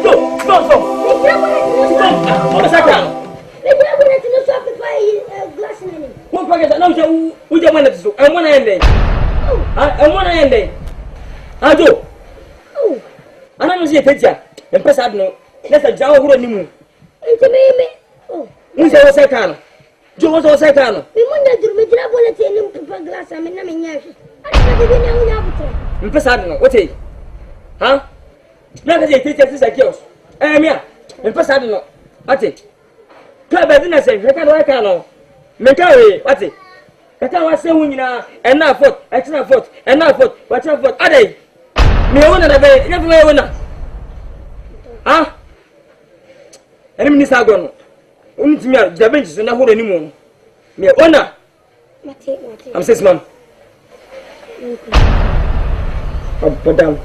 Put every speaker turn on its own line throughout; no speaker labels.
Go. I'm a second. One pocket, no, we don't want to. And one ending. And one ending. I do. I don't see a picture. And Pesado, that's a Jawa who knew. Into me. Oh, who's a second? Joe was a second. We wanted to meet up on a tin glass. I'm in Naming. I didn't know. And Pesado, what's it? Huh? Not as a picture is like yours. Yeah. And Pesado, what's it? Club, I didn't say, I can't know. Mekari, what's it? I can't say when you are, and now foot, extra foot, and now foot, what's your foot? Are they? Me one of the never winner. Huh? And Miss Agon, only to me, the benches and I hold anymore. Me honor. I'm 6 months. Put down.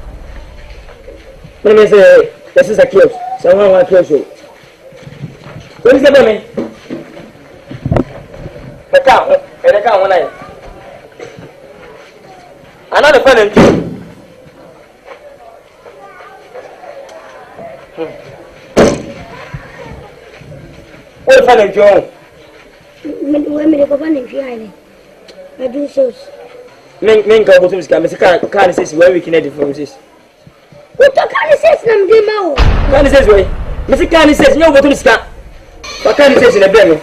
Let me say, this is a close. Someone will close you. What is the money? The cow, one eye. Another fellow. What fellow, Joe? Women go on in Fiani. I do so. Men go to Mr. Carly says where we can edit from this. What the Carly says, Namdimo? Carly says, way. Mr. Carly says, no, go to the scar. What Carly says in a belly?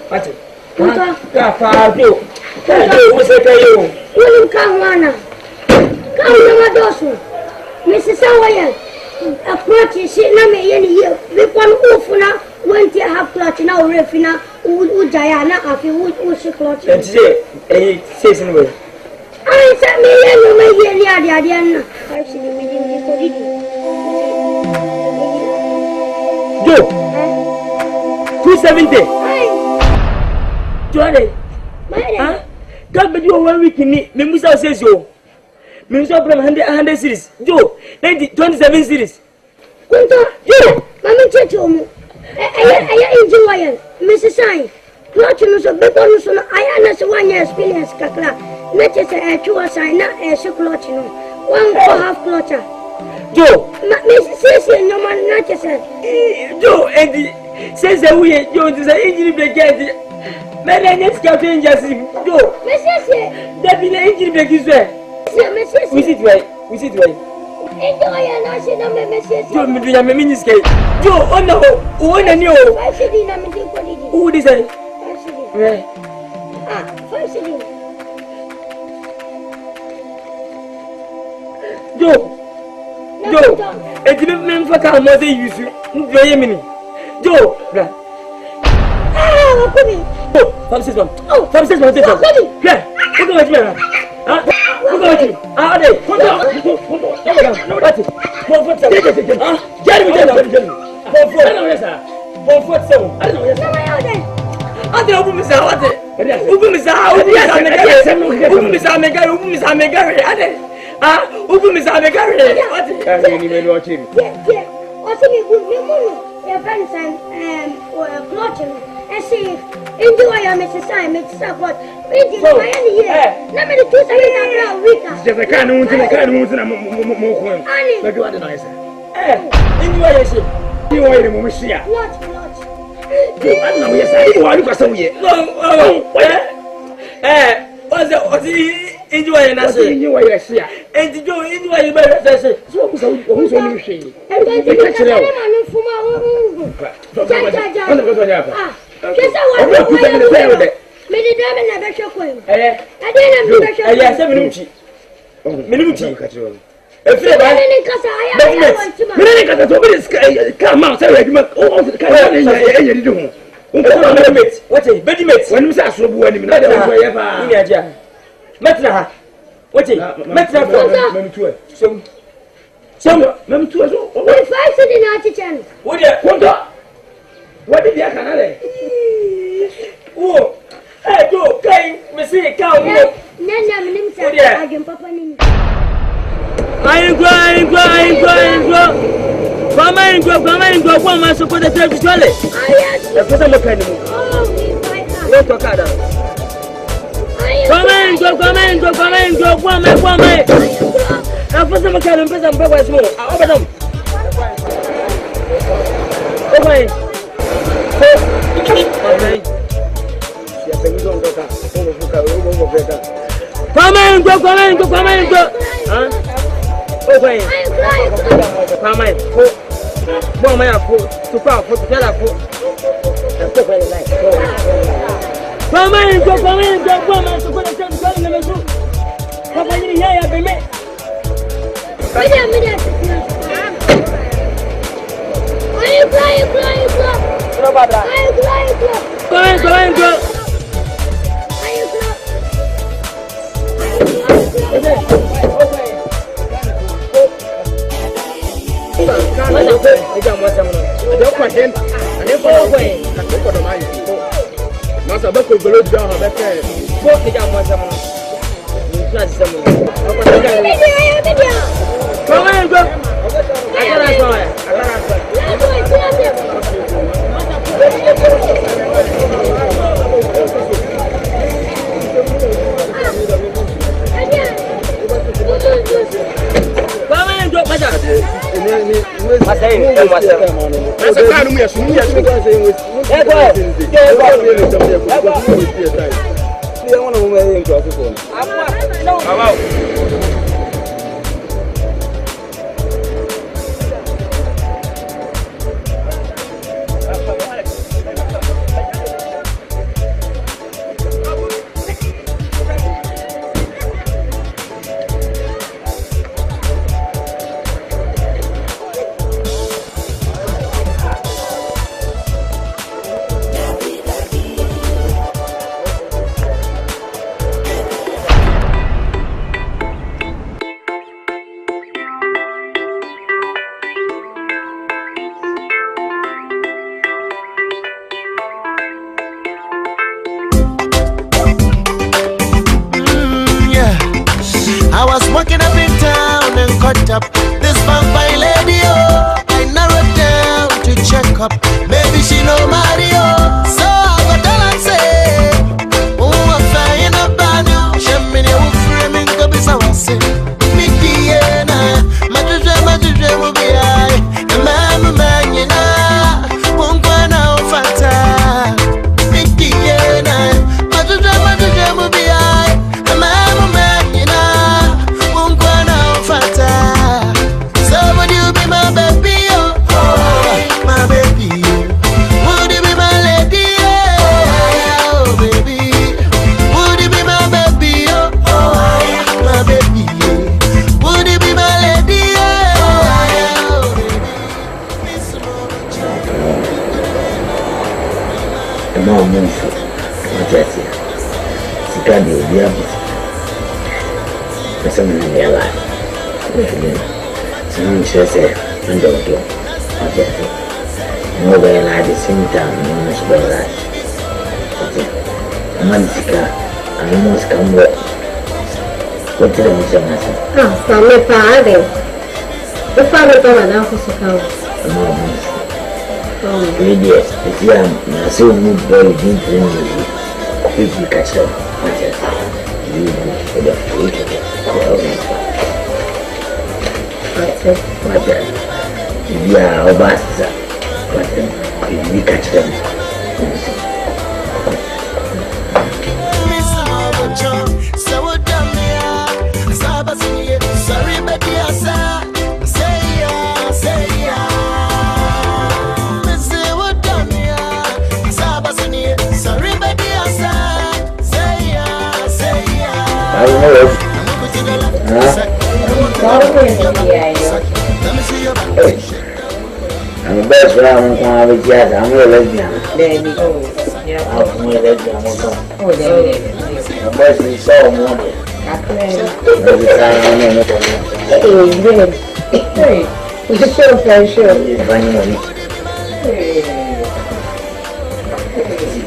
What's it? You. What's it? You come, Wana. Come to Madosu. Mrs. Sawyer. Approach is Name any year. With one oofuna, went to have clutch now, Refina, Ujayana, after Ushi clutch. And say, a says anyway. I said, me, Yadiana. I see the meeting for it. Joe 270. Johnny, God, but you are 1 week in me. Musa says you. Musa from 100 series. Joe 27 series. Joe, Mamma Chetum. I enjoy Mrs. Sign. Clutching so big on so I am 1 year experience, Kakla. Not just a 2 sign, not a clutching. 1 half clutcher. Joe, Mrs. says no man, not just Joe, and says that we Joe is an injury brigade. Melanie scouting just Joe. Mrs. There be an injury brigade. We sit right, we sit right. Joe, me do a ministry. Joe, oh no, oh no, I said in a meeting for it. Who is it? Joe, it didn't mean for how much they use you. Joe, from 6 months. Oh, from 6 months. Yeah, look at me. Look at you. Are they? I see. Enjoy your Mrs. Simon, support. Reading my any year. Let me do something Rita. Just a kind of more. Like what did I say? Enjoy yourself. You are a Mumisia. Not. I don't know, yes, I want to go yet. No, what's the enjoy and I say, you are a seer. And did you enjoy your better? So who's on your shade? And then you catch it out. Yes, I want to go. Many damn never show him. I didn't have 7 minutes. If you come out, what a baby mates when you say so when you ever Metna. What is Metna? Some mem to us. What 5 sitting out to 10? What did you have? Oh, I do. Can we see a cow? I can papa. I'm going to go my support the church. I put a look at him. Come on, go. I put some kind of prison.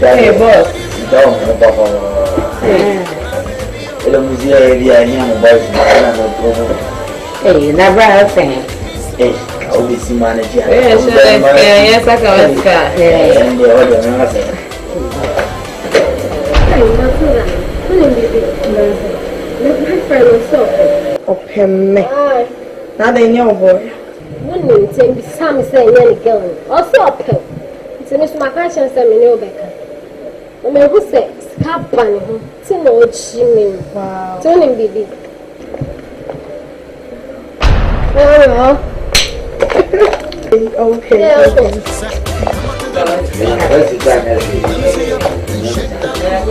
Hey, boss. Hey, never have thing.
I'll be see manager.
Yes, I can.
And the other nothing.
Okay, me. Now they know, boy.
Wouldn't you say some say any girl? Also, Se me suma ka chance me ne obeka. O me hu se ska ban ho. Ti na o chi me. Wow. To ni bibi. Oh. Okay. Yeah, okay.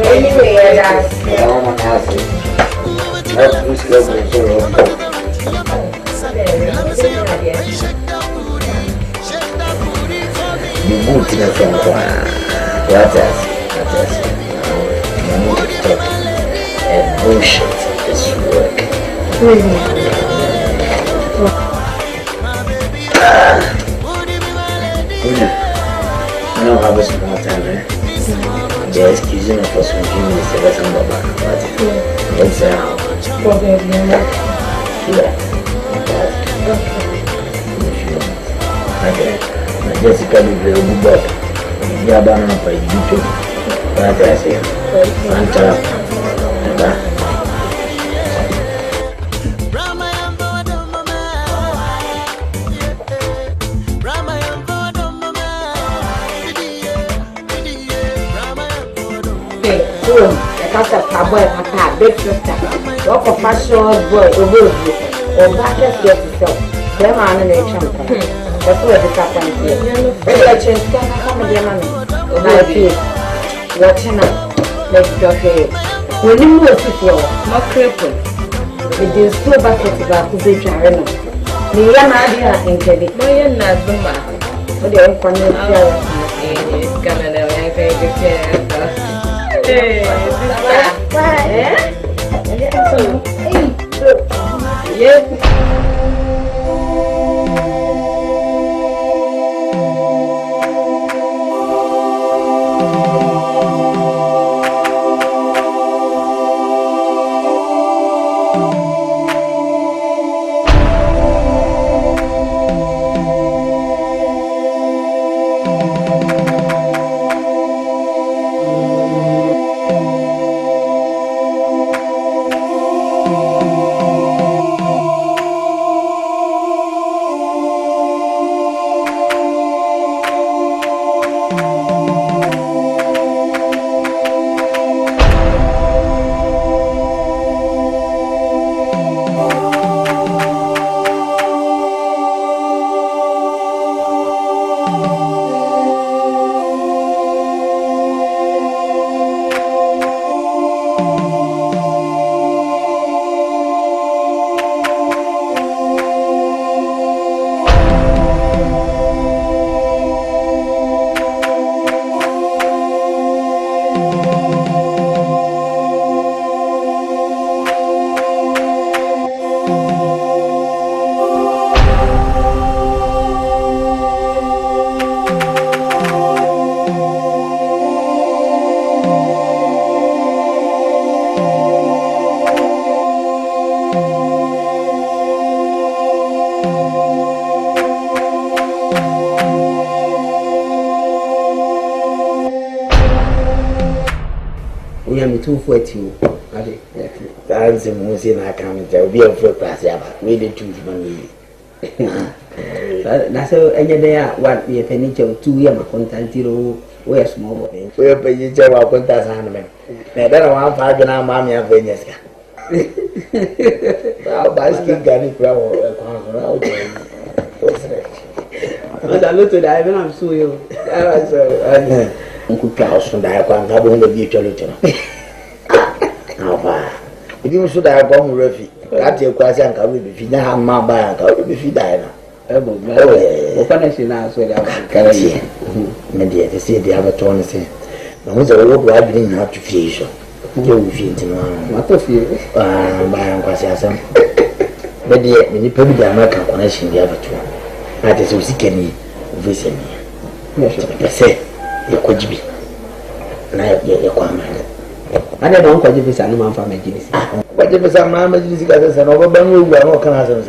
Anyway,
you move to the front corner. What else? You need to stop and bullshit this work.
really?
I don't have a small time, eh? They're excusing me for some few minutes to let them go back about it. It's
Probably not.
yeah. Okay. Jessica will be a good boy. You are bound up by YouTube. What I say? Fanta.
The cast of our boy, Papa, big sister. Walk of fashion boy, a will be. Or back as yourself. Them are on a champion. That's what disappointed. Maybe I change can come again. Like you. Watching up. Let's go here. When you move to floor, not crippled. It is so bad to go to the channel. The young idea in Kelly. My young Nazuma. What do you want to do? Canada, I think it's hey, yes.
We are 240. That's the most in I come to be a full class. We did choose money. That's all. Any day, what we have any 2 years content. We are small. We are paying our contact animal. Never one 5 and our mammy and Veneska. Basking Granny Crow. But I looked at I when I'm so you. Uncle Klaus from the Aquan, I won't be children. How far? If you should have gone refi, that's your question. I will be feeding her mamma by and I will be feeding. Oh, yeah. What I see now, so that can see. Maybe to see the other tone say, I was a road where I didn't have to feel. You will feel tomorrow. What of you? By Uncle Sassam. But the people the American connection the other two. I just was seeking visit me. Yes, say. You could be. Now you're coming. I don't quite be some man from a genius. What if some man is an overburn? We are not going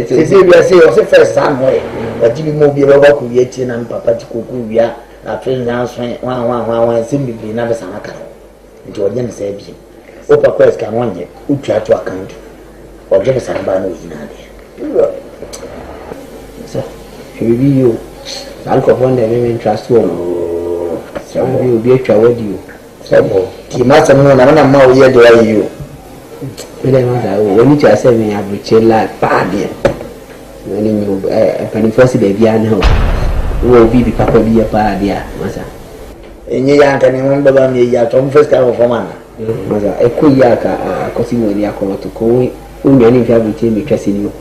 to say, we are saying, first some way, but you will be over creating and Papa to cook. We are training answering one simply never some account. Into a young saving. Upper quest can one year, who try to account or give us some ban with Nadia. Sir, you. Uncle one day, maybe trust one.
will be a child you.
So, he must have known another more year to you.
When you are saying, I will chill like bad. When you can first day, will be papa be a bad year, Massa.
And you can't remember me yet on first time of a man.
Massa, a kuyaka, costing with the alcohol to call. Only if you have been trusting you.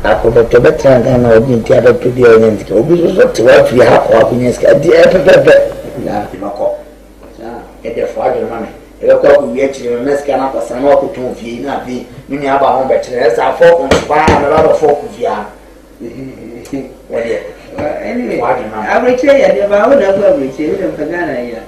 I could have to better than I would be theatre to the audience. To what we have happiness at the at the father money. We actually mess can up as an opportunity, not be many of our home bachelors are folk on fire and a lot of folk of ya. Anyway, I will tell you about what we say for Ghana.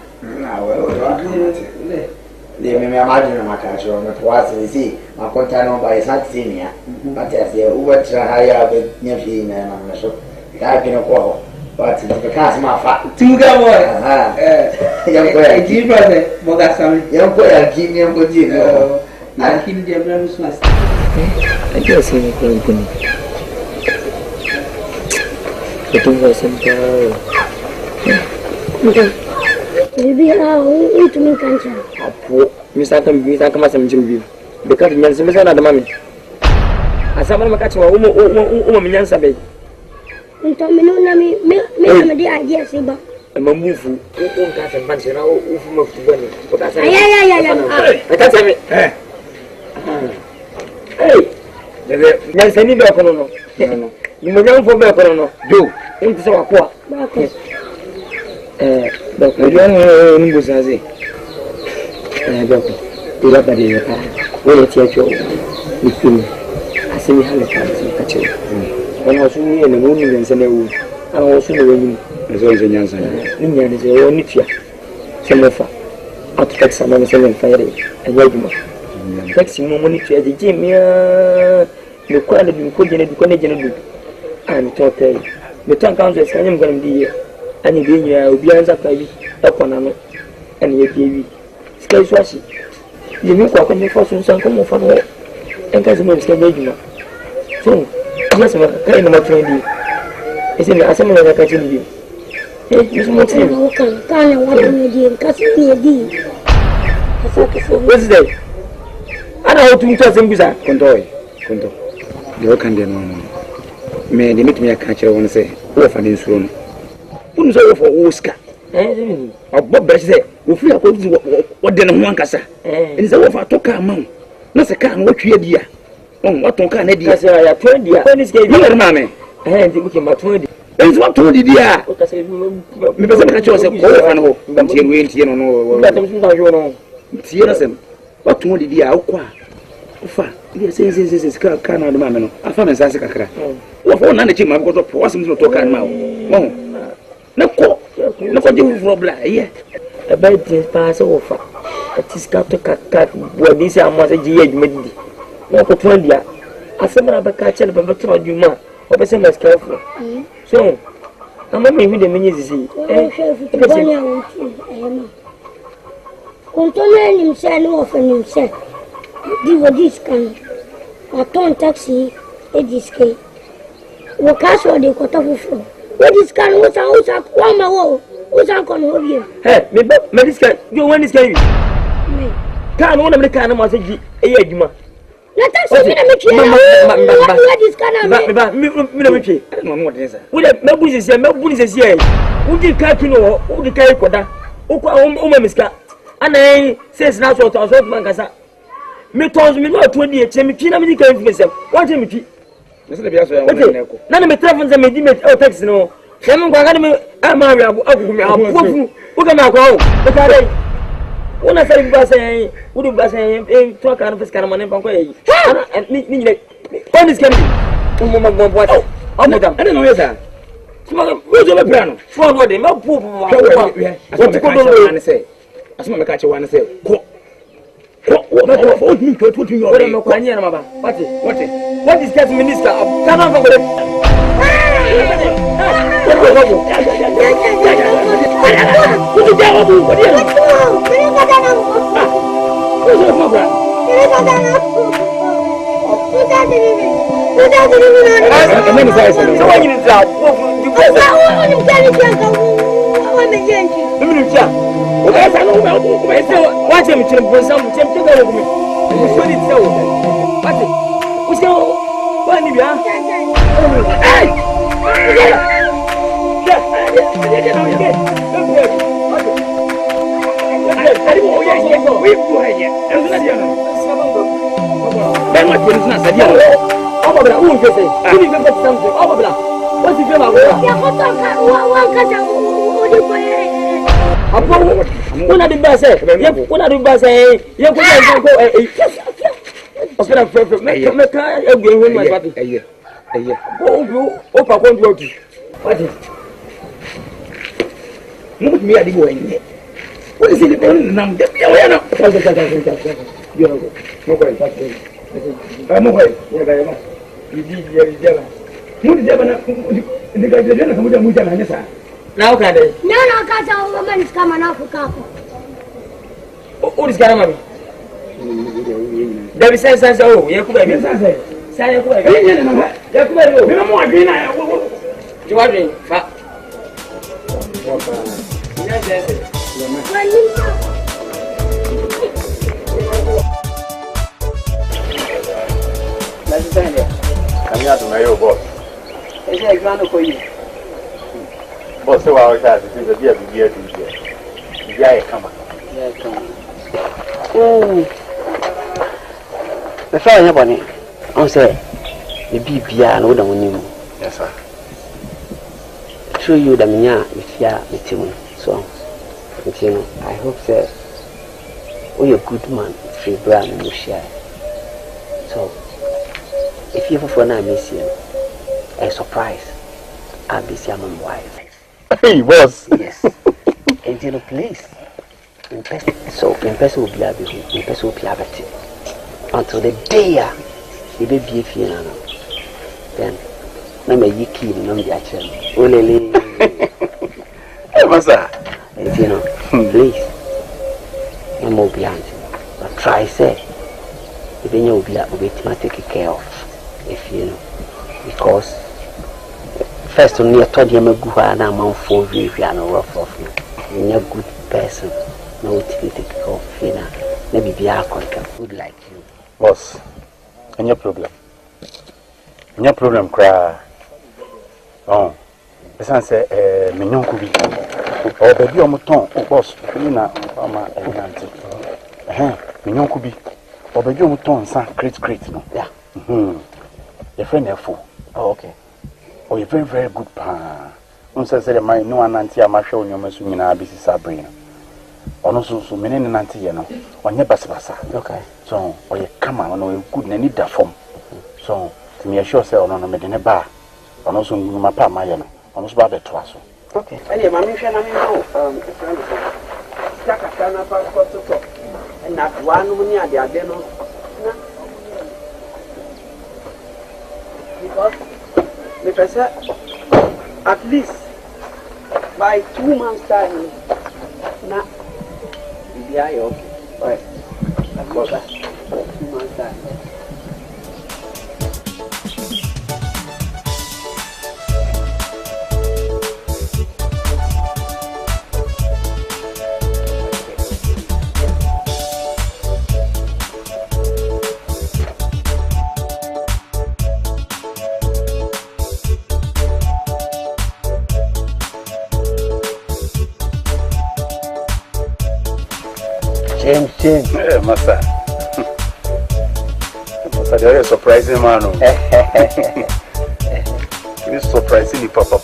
They may imagine my culture on the twice see my contact by asante, but as the Uber higher with Nephi and I'm sure that can quarrel. But because my fat two go young boy, dear brother, Bogasam, young boy, I'll give me a good deal. I'll kill the Abrams.
I guess I'm going to do some
Maybe I'll eat me country.
Mr. Come Jimmy, because Nancy was another mommy. As someone catch a woman, Yansa Bay.
And Tomino, me, the idea, Siba.
I'm a move who won't catch a bunch of move to Bunny. But I can't tell me. Hey, Nancy, need no. You may run for Becono. Do. Into so a poor. But I don't know who's as it. You got the car. When it's your job, with you, I see me have a chance to catch you. When I was in the moon and send a wood, I was in the room. As always, in Yansan. Indian is a only fear. Some of out to catch someone selling fire and Yaguma. Text him money to the gym. You call it in Coordinate. I'm talking. The town council is going to be here. And you being here will be answered by upon an and your baby. Scarce was it. You make what come for some come from work and Casimir can make you. So, yes, my kind of friend. It's in the assembly that I can you. It's more time.
Can't what you did,
What's that? I know how to tell them bizarre.
Contoy. You can do no. May they meet me a catcher when I say, off and in soon. Wouldn't say for Oscar. Bob said, we feel what then one cassa. And it's over to come on. Not a can what you dear. Oh, what on can I do? I have 20 years. You mammy. And you became about 20. And what told you, dear? Because I chose a call and hope until we ain't no. Tierson, what told you, dear? Ufa, yes, is can on the mamma. I found a Sassacra. What for none of him? I've got a possum to talk and mouth. No, no, you problem yet. A bad thing pass over. It is got to cut what this I must a year made. No, for 20 years. I said, I'm catching up a told you, ma, or the same as careful. So, I'm not maybe the minutes.
Control himself often himself. Give this can. I don't taxi a discay. What castle they got off from? What is can what's out one more? What's out on here?
Hey, maybe you want this game. Can't one of the kind of message a year.
Let us see what is can
I don't know what is it. Would have no business here, no business here. Would you catch you who the carry Koda? Miska. And I says now what I was off Mancasa. Me told me not 20 years, me clean up the carry for myself. What do you none of my travels and medimate or text no. Some I'm married. Look at my go. Look at it. When I say, Bassay, would you Bassay, talk out of this kind of money from way? And me, what is coming? What? Oh, madam, I don't know that. Where's your piano? Forward him, up. What you going to say? As my catcher want to say, what is that minister of Canada?
want me gentle.
Let me tell you. Okay, I know watch him to bring some to go with me. What did so? What? What's your what you are? Hey! Kuna di base, ya kuna di base, ya kuna go okera fefe, me ka egwe hu ma pati. Eye. O pa kon do tu. Pati. Mu mi adi bo yin. O si ni ko nam de ya ya na. Yo go. Mo ko pati. Mo ko. Ya ga ya ma. Di ya ba. Mu di ya ba na ni ga de na mu ja na sa. Now can they?
No, catch a woman is coming out for couple.
Who is Garamami? There is sense. Oh, Yakuba. Say, Yakuba. Yakuba, you know more green. You are doing fat.
Come here to my boss.
It's a grand for you.
Boss, so our child is a dear to hear. Yeah, come on.
The fire, nobody. I say, the BPR and all the money.
Yes, sir.
Show you the Minya with ya, with him. So, I hope that we are good man, free brand and you share. So, if you have for now, miss you, a surprise, I'll be your wife.
Hey, boss.
Yes. And you know, please. So, in person will be able to, in person will be able to. Until the day you be if you know. Then, no me you kill, no me actually. Olele.
Hey, massa.
And you know, please. No more behind. But try say. If you will be able to take care of. If you know. Because first on your told you go and I'm on 4 years and rough of you. You're a good person. No to take care of you now. Maybe be a good like you.
Boss, and your problem? And your problem, cry. Oh, the son say, Mignon could be. Or baby on my tongue, boss, you know, Mignon could be. Or baby on my tongue, son, great, no? Yeah. Your friend, therefore. Oh, okay. Oh, you're very, very good, pa. No, say, my no one auntie, I'm sure you're missing in our busy Sabrina. Or no, so many an auntie, you know, on your bassa. Okay. So, or you come on, or you couldn't need that form. So, to me, assure say, on a medina bar, or also my pa, my yana, almost by the twasso.
Okay. And your mammy, I know, Takakana passport to talk, and not one when you are the adeno. Because, because at least by 2 months' time, now, the eye okay. Right. Of course, 2 months' time.
Change. Yeah, Master. Master, you're a surprising man. You're surprising, papa.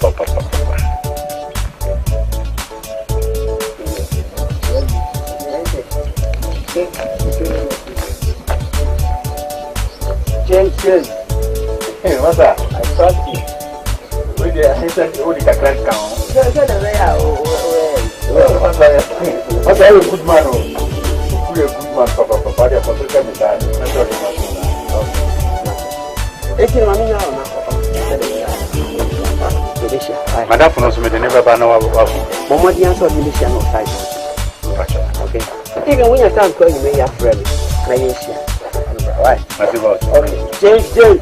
Change. Hey, Master, I trust you. With the headset, you only can crack down. Master, you're a good man. A good man, papa, they are for to come in that. Madam, for us, we never ban our
Momodians of Militia no side. Okay. Even when you can't call you, may have friend. Right. James.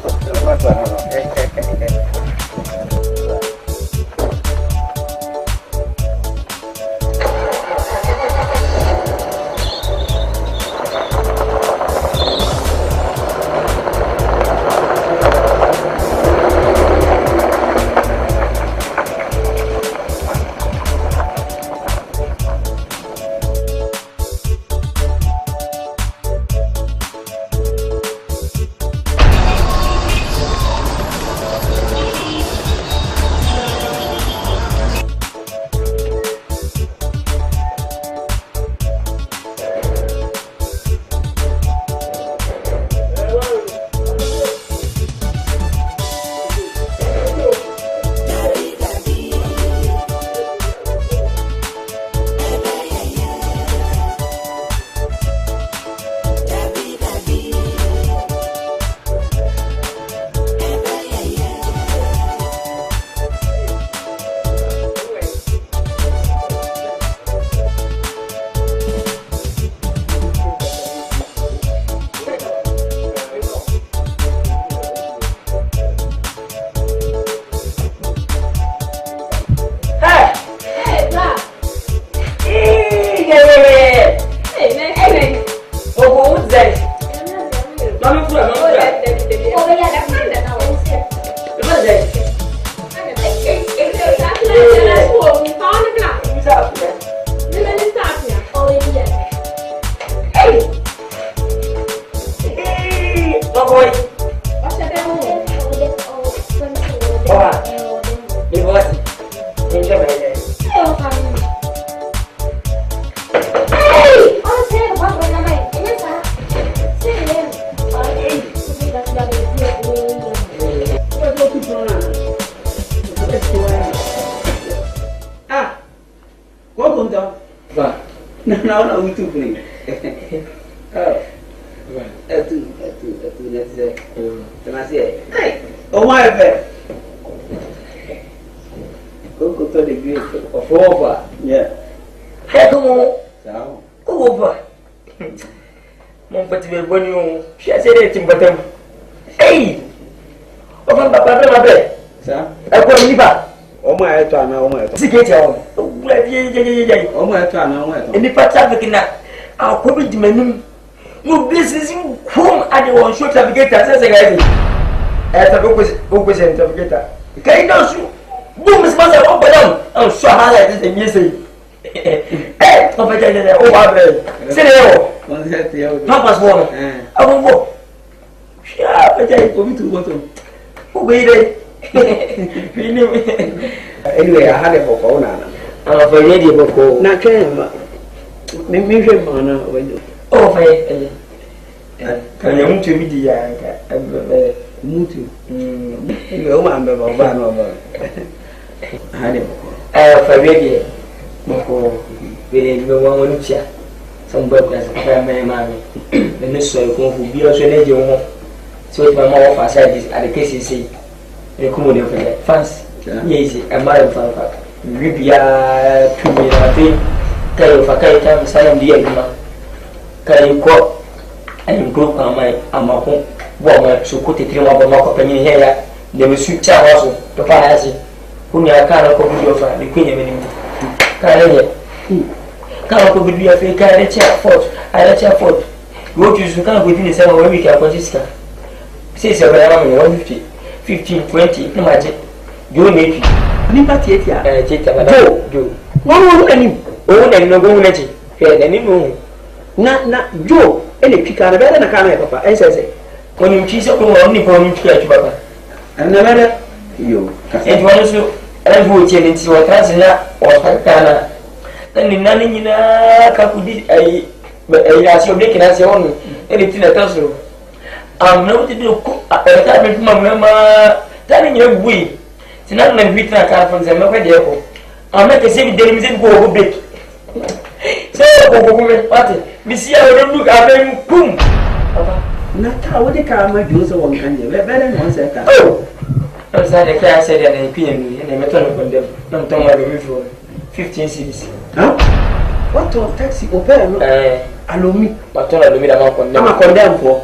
No, we too free. Oh. That's it. And I said, hey, oh, my bad. Go to the grave of over. Yeah.
Hey, come on.
So,
Over. Mon petit bébé, nous, je suis assez de bottom. Hey! On va pas ma belle.
ça?
Elle quoi, il va?
Au moins, elle toi, au moins.
Si que tu as. Vous la vieille.
Au moins, toi, au moins.
Et n'est pas ça avec na. Ah, quoi, tu me nous. Nous blessons, comme à des one shot navigator, ça c'est grave. Elle t'a beaucoup navigator. Quand il danse, boum, c'est pas ça, on peut donc. On soit malade, c'est mieux c'est. Eh, on va dire, on va voir. C'est le héros. Non, pas moi. Ah bon, bon. Ah, peut-être.
On vit tout bon.
Oui,
Anyway, I had a book on.
I'm afraid you will go.
Not train. Maybe man,
Oh, can you move to me, dear?
Mutu. You man, I had a book.
I have a radio. With no one chair. Some burglars, my mammy. The necessary who be also lady home. So my mother outside this at the KCC. The commodity of the fans. Yes, a married father. Ribia, 2 million, I think. Tell you for Kaitan, Siam, dear man. Can you go and group on my home? Woman, so put it in our company here. They will switch out also to Parazzi. Whom I can't go with your the queen of him. Can't go with your fake carriage fort. I let your fort. Go to Sukan within the 7 week of Francisca. Say 150, 15, 20, no magic. You make it.
Liberty,
Joe.
One any.
Oh, and no go let it. Any moon.
Not Joe. Any pick out of bed and a camera, papa. As I say,
when you choose up only for me to papa.
And never you.
And one also, I would tell it to a cousin or Sakana. Then in none in a capudi, I your making as your own anything that tells you. I'm not to do a time with my mamma telling your way. It's not like we can come from the Mapadiaco. I'll make a same day and go over big. So, what? Miss, I don't look at them. Boom.
Not how they come, my Jews or one can you better than once I can.
Oh, I was at the class said that they pin me and I met on them. Don't tell my for 15 cities. Huh?
What to taxi open? Allow me,
but all of me I'm
condemned for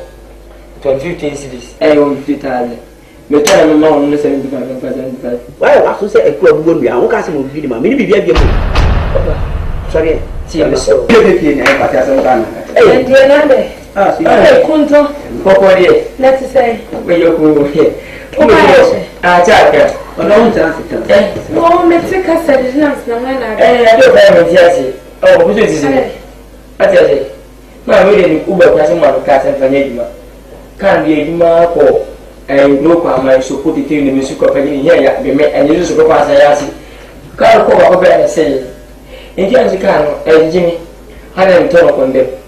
15 cities. I own 50,000. But I don't know, listen to my
why I have to say a club will be our cousin will be my maybe sorry, see, I'm so baby, and I have done.
And dear Nande,
Ah,
Kunto, let's say,
where you go here. Jack,
a long time.
oh, Mexica said it's not no man.
I don't have a Jesse. Oh, what is it? I tell you, my reading Uber has one cat and Fanima. Can't be a Marco and look on my so put it in the music company here, and you just go past the Yassi. Can't go over and say, in James Cano and Jimmy, I didn't talk on them.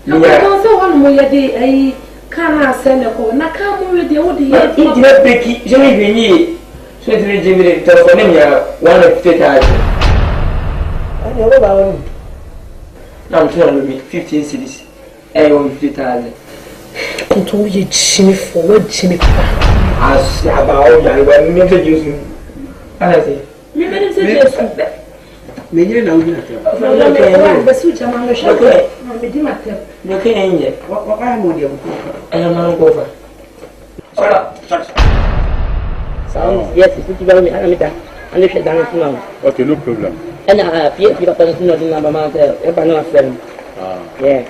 You also one more day, I can't send a call. Nakam with the old year.
It did not break it, Jimmy Vinny. So Jimmy telephone one of 50,000. I never bound. Now I'm telling me 15 cities. I own 50,000.
I told you, Jimmy, forward, Jimmy.
As about I will never use him. I say,
you better say yes.
Maybe now you
have a switch among the shop.
look in yet.
what I am with you.
I am not over.
Yes, it's very me. I understand that now.
Okay, no problem.
And Pierre, you are not in number mount, if I know a friend. Yeah.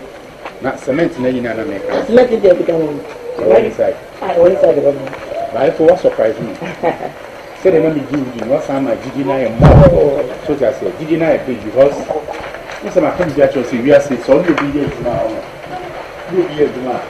Not cement in any other make.
That's not it, become
One side.
I only said it.
But for what surprise me? Say the money Gigi, what time I Gigi and more. So I said, Gigi and I big because this is my friend Jacko. See, we are saying, so you'll be here tomorrow. You'll be here tomorrow.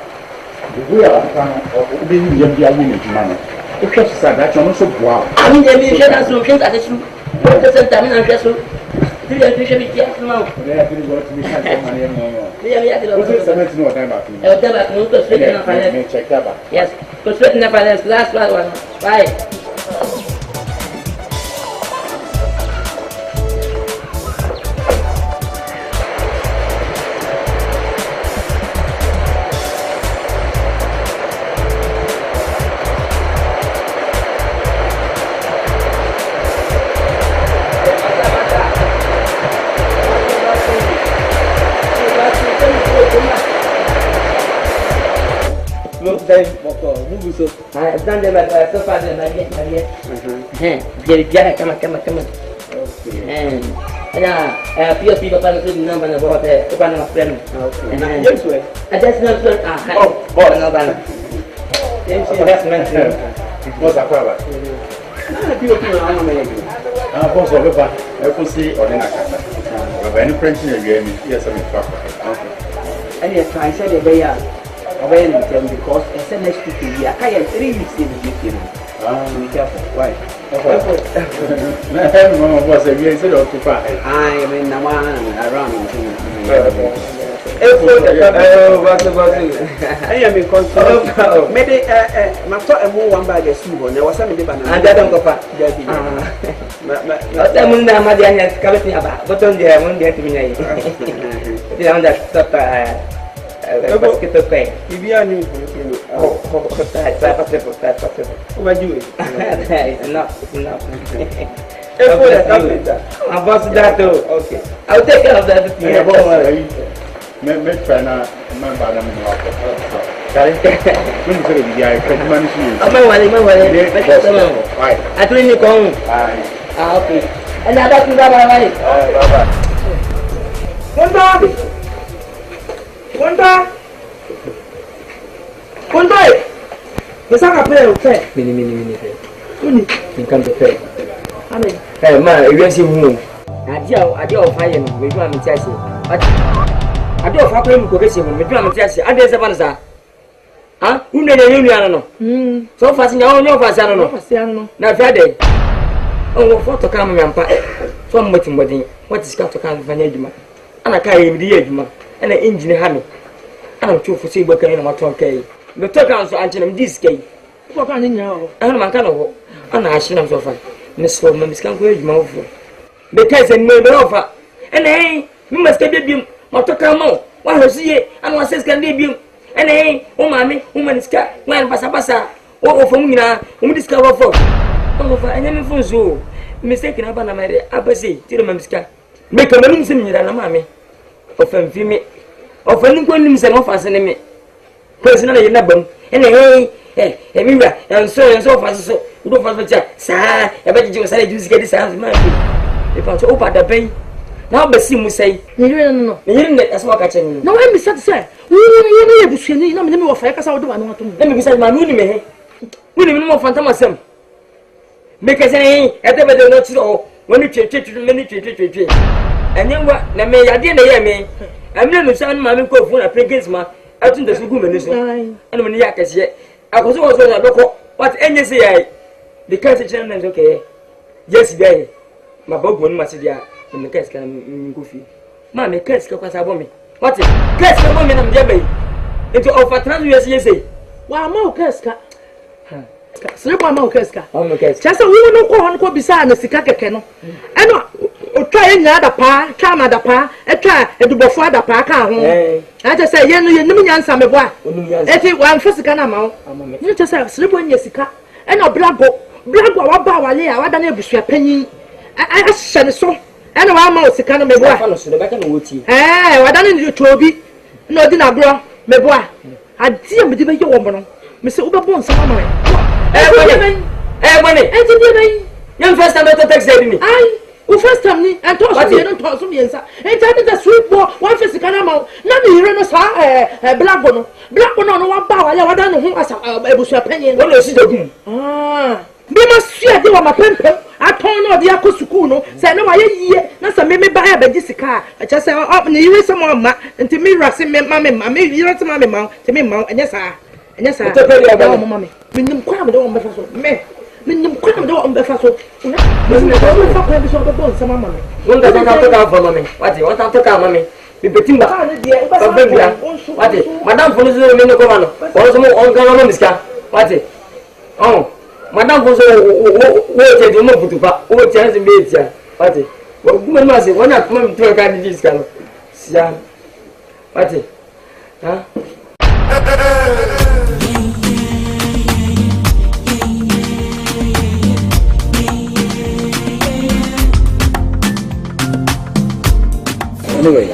We are being young, we are winning tomorrow. The church said that you're not so wow.
I mean, there may be a solution at the school. What does that mean? I'm just so. Do you appreciate it? Yes, no.
They are going to be money anymore.
Yeah,
What's the cement? No time back.
I'll tell back. No, because straight in the finance.
Check that back.
Yes, because straight in the finance. Last one. Bye.
today move so I've done them so far then I get come on okay and few people can put number about the one of friend yes way I just know boss no ban that's meant what's that about people on me boss over I can see or then I can any French in again yes I'm okay and yes I said they are away them because I said next week I can't 3 weeks in the weekend be careful why Mama was a year instead of 2 5 I mean around I am in control. Maybe my thought I move one bag of soup on there was something different. And I don't go back. I'm on the Madian coming about, but on the one day to me. The on that stuff. Basket of pay. If you are new, oh, what do you? Enough. I'm boss that too. Okay. I'll take care of that. Me try na remember them in our okay. When you say the I can manage you. Right. I think you come. Okay. And I got to bye. One day. The saga play okay. Mini. You come to play. I mean, hey man, you see who? I do fire no. We do am chase. I do fa kwem ko kese mo medua me tiase ade se bana sa ha unne ne nua no so fa se nya onyo fa sa no na fa de on foto ka me ampa so mo timbodin what is ka to ka fa nya adwuma ana ka ye mi di adwuma ana engine ha me ana to fo se igba kan na ma to kai me to ka so anche na me dis kai ko ka nya o ana man ka no ho ana ahye na so fa me so me miskan ko adwuma wo fo be kai se me ofa ana me maska bebim Motoka mo, wa hosiye, anu aseska ndebiem. Ene o mami, o maniska, wan basa. O fo nyina, o diska ro fo. O fa enya me funzo. Mistake na ba na mere abase, tire mamiska. Me ka manum se nyira na mami. O fa mfimi. O fa nko nim se mo fa se ne me. Kwesi na ye na bam. Ene miwa, enso fa so. Udo fa so cha. Sa, e ba jiji o sare juice ke di sa ma. E fa so o pa da ben. Now be see musai. No. Me as what catch me. No, I'm sad say. We be busheni na me wo fa ka sa wo do anu ato. Let me be say ma no ni me he. We ni mo fanta masem. Me ka say e te be de no ti o. Woni twe. Enyewa na me yade na ye me. Amle no san ma me ko fu na pregens ma. Atun de su gu me ni so. Eno me ni ya kase. Akoso wo so na doko. What enye say ai. Because the channel is okay. Yes, guy. Ma bogu ni masidia. Me kesi kana ngufi ma me kesi ka kwasa bo me what kesi ka bo me na me dey into offer trans yes wa ma o kesi ka sire bo ma o kesi ka o me kesi chasa wo no ko hon ko bisa na sika keke no eno o twa enya da pa twa ma da pa etwa edubofo da pa ka ho na je say ye no ye nim nyansa me bo a eti wa mfosika na ma o ni je say sire bo nya sika eno blago wa ba wale a wada na ebusua panyin a hye ne so ena wa ma osika no meboa fa no so be ka no woti wadane ni tobi no di na bro meboa adi am di be ye wo mo no me se ubebo nsama ma bone enti di ben yan first time to text ni ai o first time ni and to so ye no to so me nsa enti adi the sweet boy one face kana ma na me hire no sa black no no wa ba wa le wadane ho asa ebusu apanyin no si dogum bi ma sua de wa ma pempe aton no de akosuku no se na wa ye na se me ba ya beji sika a cha se ne yire se mo ma nti me rase me ma me yire se ma me ma te me ma enya sa to pe ya ba mo ma me nim kwa me de wo me fa so me nim kwa me de wo me fa so me fa kwa bi so be bon sama ma me won da to ka for me wati won ta to ka ma me be betimba ba be bia wati madam fo no zo me no ko ma no won so mo on ga ma miska wati Madam goes wo je mo futupa wo chance me tia pati wo kuma ma se wona kuma mtu ka di diska sia pati ha anyway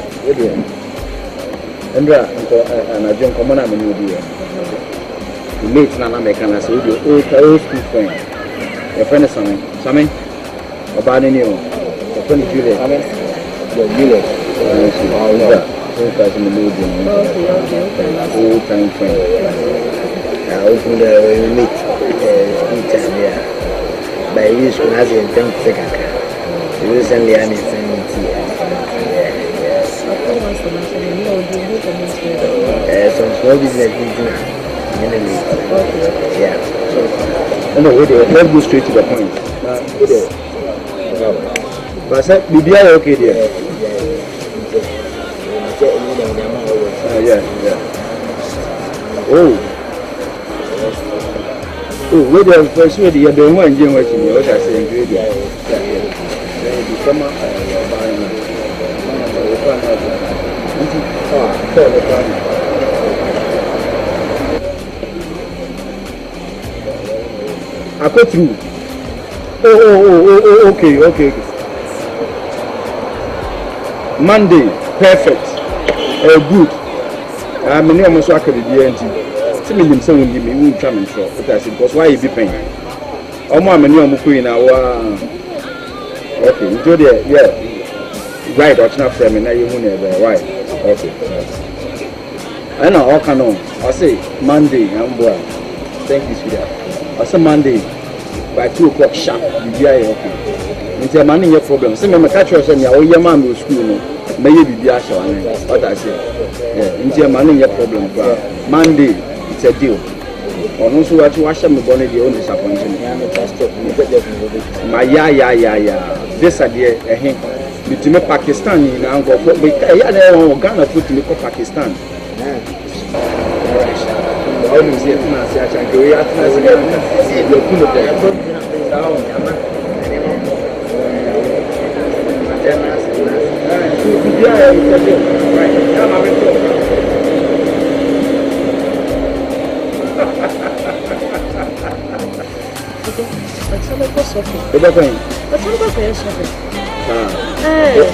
Andra ko anajon ko mana menu di
Late na American as old school friend. Your friend is Sammy. About any your friend is Juliet. The Juliet. In the mood. Old time friend. I open the meet school time here. By which school has in 10 seconds. Recently I'm in some small business yeah. No, let's go straight to the point. But I said, be okay there. Yeah. Oh, wait there. First, wait there. The one game watching me. What I say, ingredient. Come on, I go through. Oh, okay. Monday, perfect. Good. I'm almost so I could be empty. See me, him saying, "We won't come in for." Because why you be paying? Oh, my many of them now. Okay, you do there, yeah. Right, that's not from me. Now you won't ever right. Okay. I know. Akan. I say Monday. I'm well. Thank you, sweetheart. I say Monday by 2 o'clock sharp. You be okay. Until money your problem. Say me catch you say me. Oh, your man go school no. May you be sure. What I say. Yeah. Until money your problem. Monday it's a deal. Or no, so what you wash me bonnet the only disappointment. My yeah. This idea, to me Pakistan in Angola, but Ghana to me Pakistan. Always here to say I can go here to say the cool of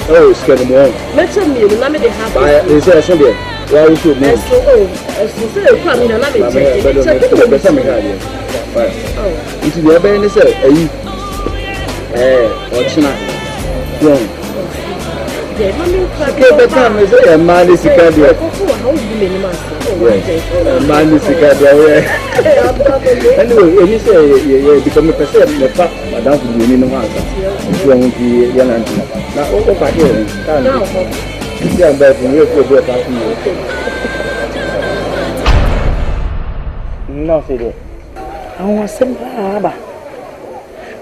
oh, scared them all.
Let's me, let me have
they say Sunday. Why you should know? Into the other end, say, man is a anyway, when you say you become a person, the fact that you need no answer. You won't be young and now over here. Yeah, but you will go back to you. No, say that. I want some baba.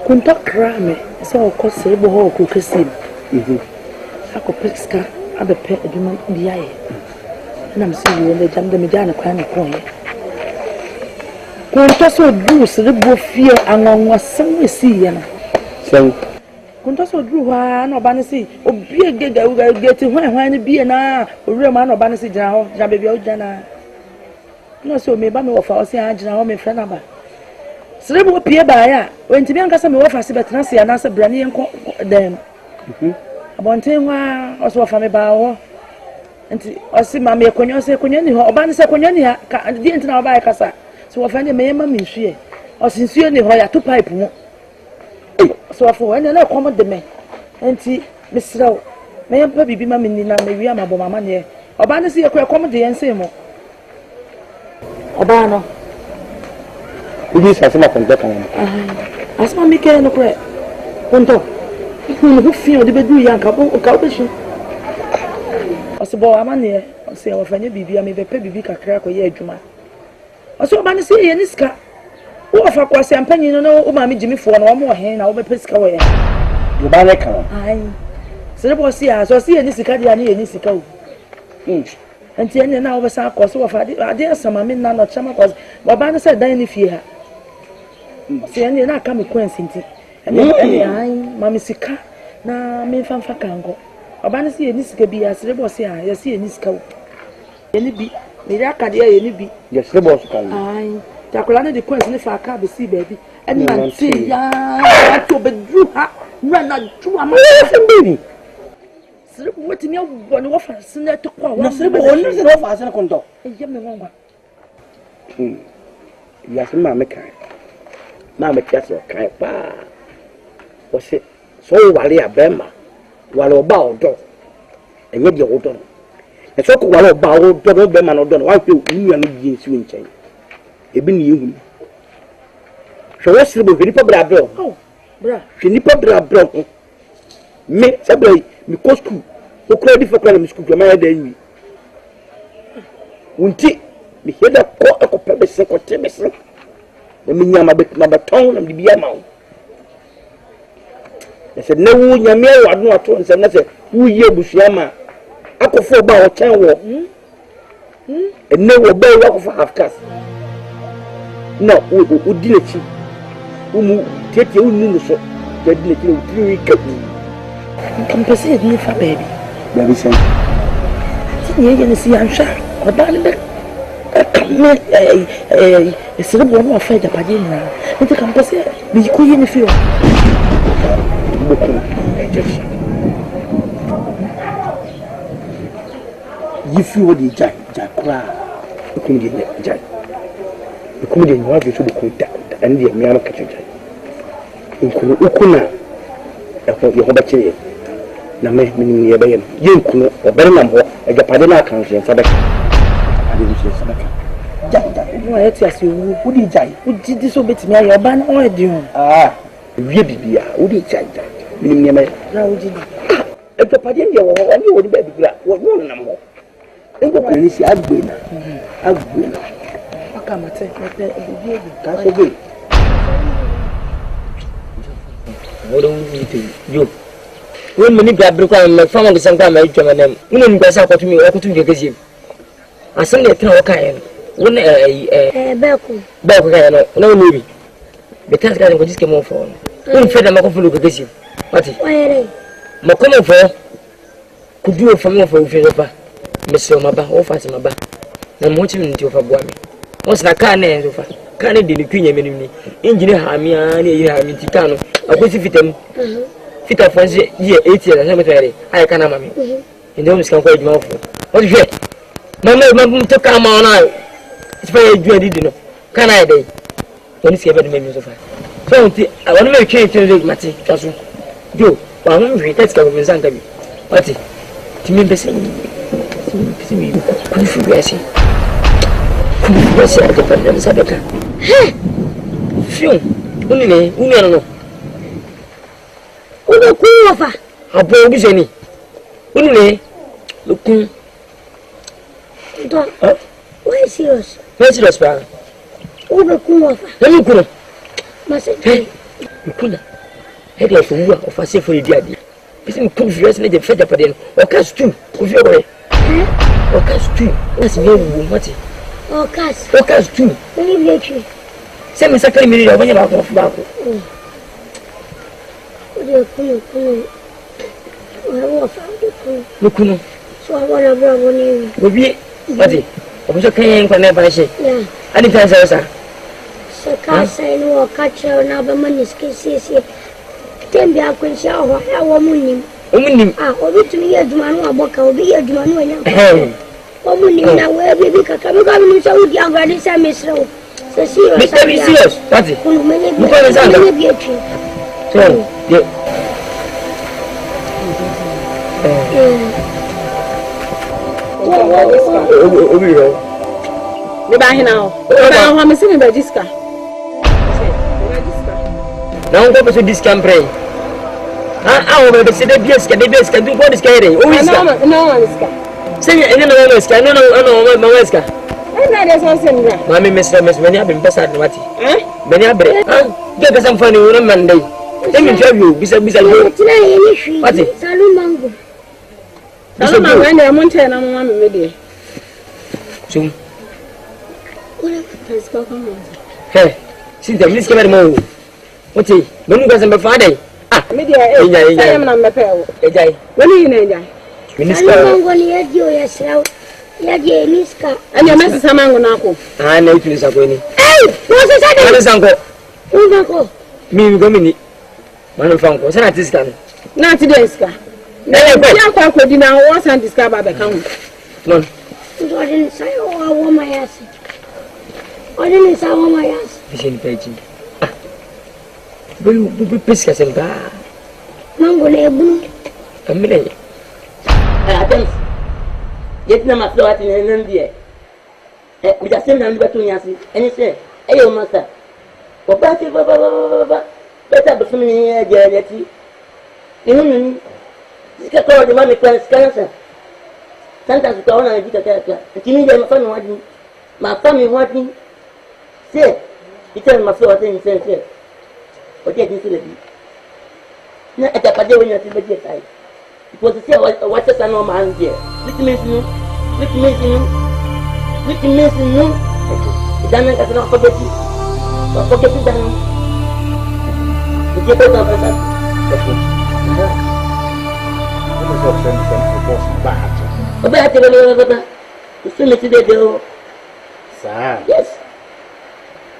Kunta crame, so of course, say, boho, cook a sim. I could pick scar at the pet of the eye. And I'm seeing you when they jump the Medina kind of coin. Kunta so goose, the both fear and on was some see. So, Kunta so drew one or Banasi, or be a gig that will get to when be an hour, or real man or Banasi Jao, Jabby Jana. No, so maybe I'm off our say, General, my friend. So they will appear by when to be on some office, but Nancy and answer Brandy and them. About 10 was what from about. And I see Mammy Conyo say Conyani or Banasa Conyani, didn't know by Casa. So I find a mammy she or sincerely Hoya to pipe. So for when I come the man and see Miss Row, may I be mammy Nina, maybe I'm a woman here. Or Banasi a quick comedy and say more. Obano. It is as much as that. As my make no credit. Ponto. Who feel the bedroom young couple or cowbishop? I said, boy, I'm on here. I say, I'll find a baby. I may be baby crack or ye, Juma. I saw Banasi in this car. Oh, if I was champagne, you know, Mammy Jimmy for no more hand, I'll be pesca away. You buy a car. I said, I was here. So I see a Nissica and Nissica. And then now over some course of I dare some, I mean, not some of us. But Banner said, Danny fear. See, and you're not coming coincidentally. And then Mammy Sika, now me fan facango. A banner see a Niska be as the boss here, you see a Niska. Any be, Miracadia, any be. Yes, the boss can. I, Tacolana the question if I can't be see, baby. And man, see, ya, to be drew her, run not to a baby. What in your one offer, send to call. No, only the offer as a condo. Yes, mamma can. Mamma just a kind pa. Was it so while a bema while about dog and yet your dog. And so while about dog bema or don't want you and you swing chain. It been you. So what's the very popular bro? Oh, bruh, she nip up bro. Me, Sabray, because who credit for crime school to my day. Won't it? Me hear that a couple second Timison. The Minyama bit number tongue and the Biamau. I said, no, Yamia, I know at once, and I said, who ye Bushiama? I could for about 10 walk. And no obey walk for half cast. No, who didn't she? Who take you in the shop? They didn't know 3 weeks. Come to see me for baby. Baby, son. You're going to see I'm sure. Or darling, it's a little afraid of Padina. And to come to see me, couldn't feel. You feel the jack, you couldn't get jack. You couldn't get what you should contact and the American jack. You couldn't. Your battery. Na me ni ebe ye nkunu obere na mbo agapade na akan hwe sadaka ade bi sadaka ja no eti ase wo di jai wo di so betimi aye oba na o di hu wie bibia wo di jai minim ne me na wo di agapade ne wo ani wo di ba bibia wo no na mbo ngo ko ni si agbe na aka mate mate bibia bi ka so be wo do ni yo when many grabber come from the same time I join them. Women go out to me or to your gazette. I send a throw kind. When a Belko, no movie. The task I just came on for. Don't fed a microphone of gazette. What is my common for? Could do a family for Philippa, Mr. Maba, or Fatima. I'm watching into a boy. Once I can't end of her. Can't do the queen engineer Hamia, Ticano, I was if them. Fit of 1 year, 8 years, cemetery. I can't mammy. And don't come quite more. What is it? Mamma took come on out. It's very good, you know. Can I day? When it's given me of her. So I want to make change to the Matty Castle. You, well, I'm very that's going to be what it? To me, the same. Confusing. Confusing. I depend on Sabaka. Phew. Only no.
Uno kuofa.
Apo biseni. Unle. Lukun.
Don't. Why serious?
Why serious pa?
Uno kuofa.
Emi kuno.
Masete.
Kuna. Hedi afu wa ofase for idi adi. Bisi mkun fierce na je feda pa den. Okas tu. Ofi oboy. Okas tu. What's me wo mati? Okas tu.
Ni blechi.
Se me sakari mi ri obanya ba ko fu ba ko. Look,
so I want to bring you.
Will be what it was okay for never say.
Yeah,
and it has a
so can't say no catch your number money skills. Then be a queen shower. I want money. Or to me, a man or book will be a man. Oh, money now where we can come and so young granny Sammy slow. So serious. That's it. So,
now, I'm missing the disca.
Now, go to this campaign. I will say the best can do what is carrying. Oh, no, say, I don't know, no, Mammy, Miss, when I've been beside Matty. Many are bread. Get us some funny on Monday. Let me tell you, beside you. What is Salumango? Salumango, and I'm Montana, Mamma, maybe. Soon. Hey, since the minister of Mo. What's it? When you got Friday? Ah, maybe I am on my pair. When are you in a Minister? Yaje niska.
Anya mesi samangu nako.
Na itulisa kweni.
What's that?
Mana sanko.
Unako.
Mimi gomini. Mana fanko. Sana tiska.
Na ti deska. Na ya kwa kodi na wo san diska ba be kan.
Non.
Ndo din sai o awo mayasi. I didn't say my ass.
Vision page. Bu pesca semba.
Mango lebu.
Amire.
Attends. Get na ma flow at in India. We just send them to Yasi. And he said, hey, your master. Papa, better be swimming here, Janety. You know, this can call the money class cancer. Sometimes you call on a character. And you need my family watching. My family watching. Say, you tell my floor thing, say, okay, this will be. Not at a party when you're at the side. It was to say what's a normal man here. Little missing, little missing, little missing. It doesn't get enough for Betty. But forget it down. You get out of that.
What is your friend from the boss?
About you soon as they do.
Sir.
Yes.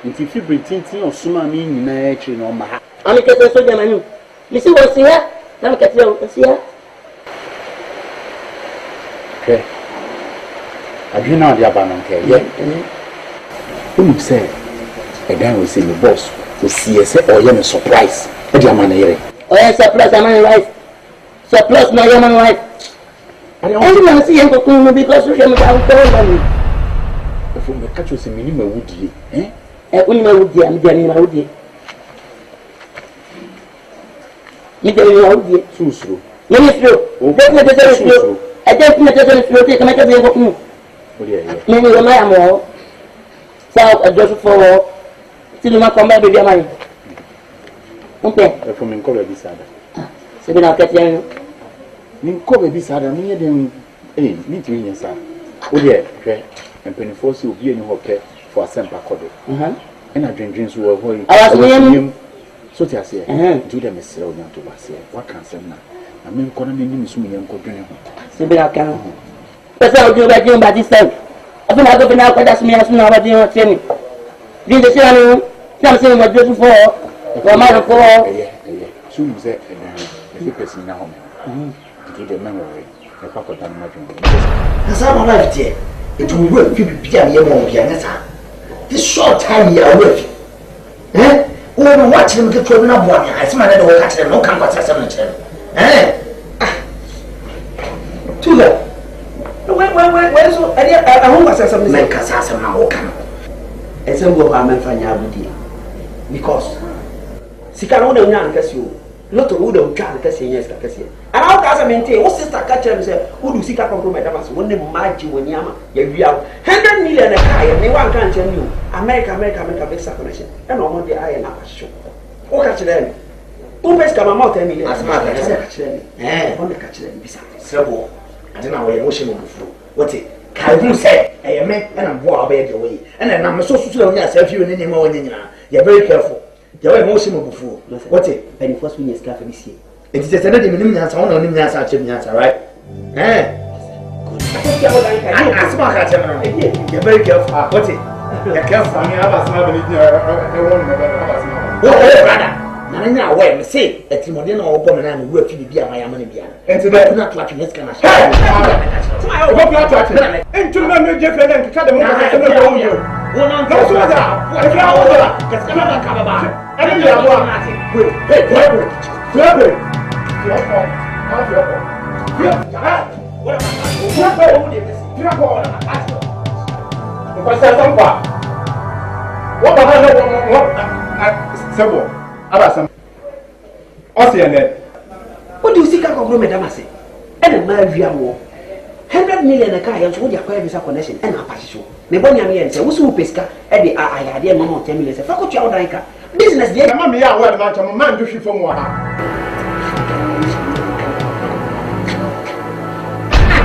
If you bring Tintin or Suma mean in nature, no matter.
I'm a catcher soldier, man. You see what's here? I'm a catcher here.
Okay. Have you know the Abananke? Yeah. Who say a guy will see the boss who sees it or you're a surprise? What do you mean?
Oh, yes, surplus, I'm on right. Surplus, no, you're on right. I don't want to see him because you can't tell money.
From the catch was a minimum wood, eh?
Only my wood, I'm getting my wood. You getting my wood,
Susu.
Many through. Don't let the through. I don't think the through take a matter of your many of my more. South, a just for still not come back with your money. Okay.
From Minko Bisada.
So I'll get you.
Minko Bisada, me then, eh, need to win, sir. Oh, yeah, okay. And Penny Force will be in your pet for a sample codo. And I drink drinks were holding. I was him. So to say, do them a sell down to us here. What can say now? I mean, calling him swimming and cooking.
So I can. That's how you like you by this time. I think I'll go now, but that's me as soon as I didn't training. Did the same something was beautiful for my for.
Soon as a person now. To give a memory, a pocket and imagine.
That's how I like it. It will work 50 years. This short time here, work. Eh? We'll watch him get thrown up one. I smell it all catch them, no come what's a cemetery. Eh? Too low. Where's I won't say something like Cassam now. And some go by my family because Sicano don't know lot of wood of child Cassia, yes, Cassia. And I'll cast maintain what sister catch him say, who do seek up from my damas when they might you when Yama, you have 100 million a car and they want can't tell you America make a big connection and on the eye and up show. Oh, catch them. Who best come out 10 million as much as I catch them? Eh, on the catch them besides. So, I don't know where you're washing before. What it? Calhoun said, I am and I'm war bed away. And then I'm so soon as you and any more than you're very careful. You're emotional before. What it? And first we escape this year. It's just another minimum answer on him answer, right? Eh? I smart at him. You're very careful. What it? You're careful. I mean, I was not brother. Now, where we say a Timothy or woman and work to be a Miami. And to that, not like this kind of shit. And to remember Jeff and cut them off. One on those who are what do you see? Can't go, Madame? And a man, 100 million a car, and so they acquire this connection and a passion. The Bonnie and say, who's who pesca at the idea, Mamma 10 million. If I could you like business, dear, Mamma, I wear my man to from one.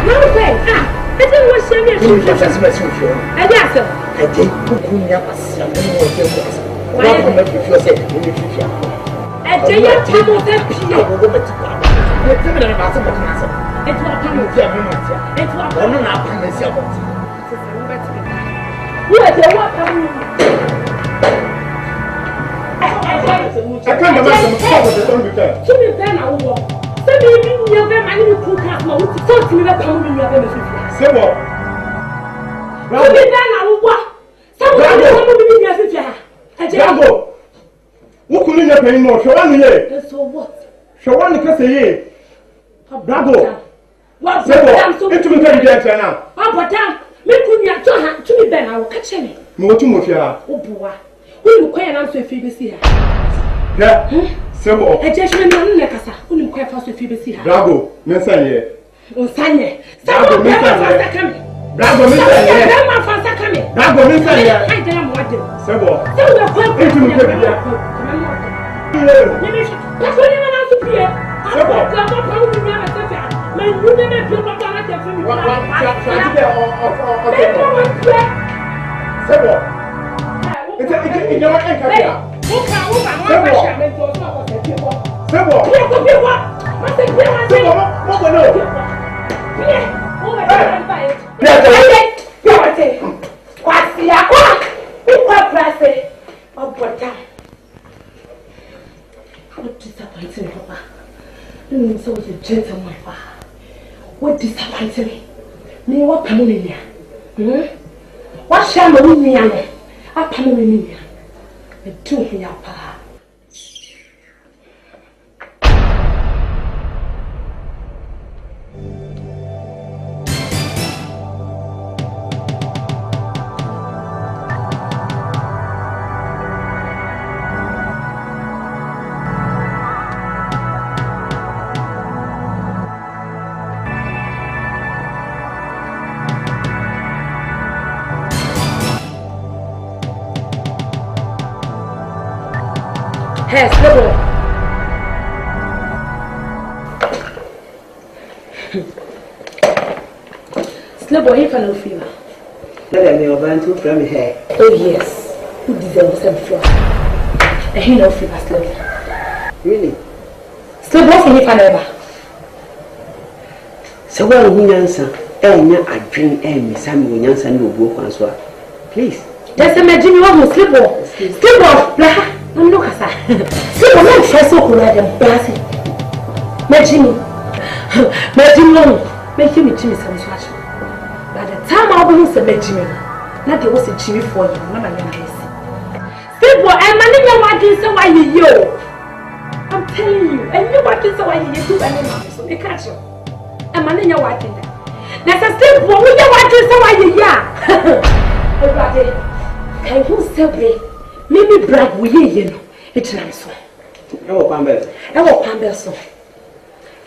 No, I don't want serious. I guess so.
I take 2 million as something more careful. Why don't you make you feel safe in the future?
And do you come with that?
You're criminal about somebody else.
It's what I'm
going to do. It's what I'm going to do.
What do you want?
I can't imagine the problem that don't return.
So you then I will walk. So maybe you have money to cook up. What to talk to me about how you have a
say what?
So then I will walk. Some
Drago. What could you pay more? Show one here.
So what?
Show one the case here. Drago.
What?
Into the day now.
Papa, damn. Me could not to me, Ben. I will catch him.
More to Mufia.
Oh, boy. We will quite answer if you see her.
Yeah. Sebo.
A judgment on Necasa. Who will quite fast if you see her.
Drago. Mensanye.
Sanye.
Drago. Mensanye. Drago. Mensanye. Drago. Mensanye.
I tell him what.
Sebo.
So we are going
into the day.
That's what you want to be. Sebo. You never feel what I get from you.
Sebo. It's your career. Sebo.
What disappointed me? Me what pamonia? What shall we mean? A pamonia. A two here, pa. Hey, Slipbo. Slipbo, he can no fever.
Let me over to from here.
Oh, yes. Who deserves some floor? And he no fever, Slipbo.
Really?
Slipbo, for he can ever.
So, well, we answer. I drink and Sammy when answer no book on so. Please.
That's a magic one, Slipbo. Slipbo, I'm not a son. See, I'm not so cool at them. Jimmy, make him Jimmy some swatch. By the time I'll be Jimmy, not there was a Jimmy for you, Mamma. Stable, I'm manning your working so why you. I'm telling you, and you're working so why you do any money, so they catch you. I'm manning your working. That's a stable, when you're working so why you. Can you still play? Maybe brag we you know. It's nice.
Oh, Pamber.
Oh, Pamber so.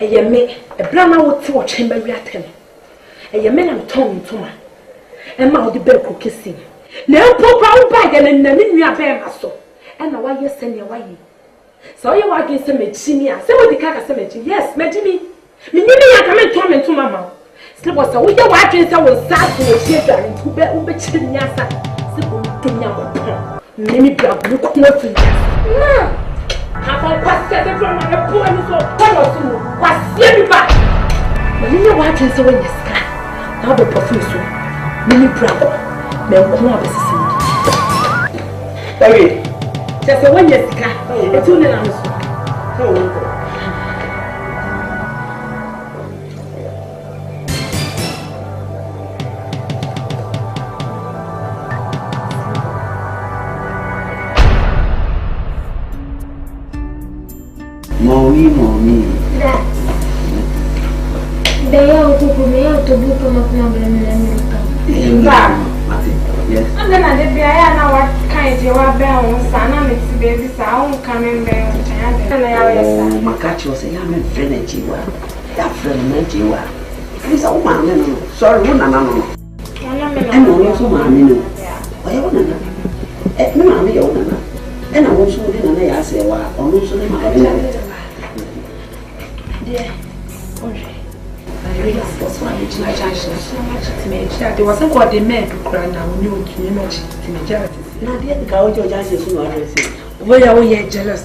A me a brahma would to watch him by reacting. A man I'm talking to man. And now the bell kissing. Now pop out bag and then you are bare muscle. And now you send your way. So you are against me, Jimmy. I said what the cat cemetery. Yes, my Jimmy. Me coming to me to mamma. Slip was a with your wife and so was sad to a theatre and to bet over Chiniasa. Many black look not to you. Have I passed from my poor little policy? Was everybody? When you watch and so in the sky, now the professor, many bravo, men come up as a sin. Just a 1 year sky, it's only an answer.
Mommy.
Dad. They are to me to book on a problem.
Yes.
I'm gonna be I know what kind you are bearing, son. I'm baby, sound coming there.
My catch was a young friend and you are. That friend and you are. This old man, sorry, one and another. I'm also mammy. I own another. At no mammy, own another. And I was so in I say, well, almost in my
dear. I really was one which my chance to make sure there wasn't what they meant to cry now, new to image to majority.
Now, dear, the cow your judge is not received.
We are we jealous.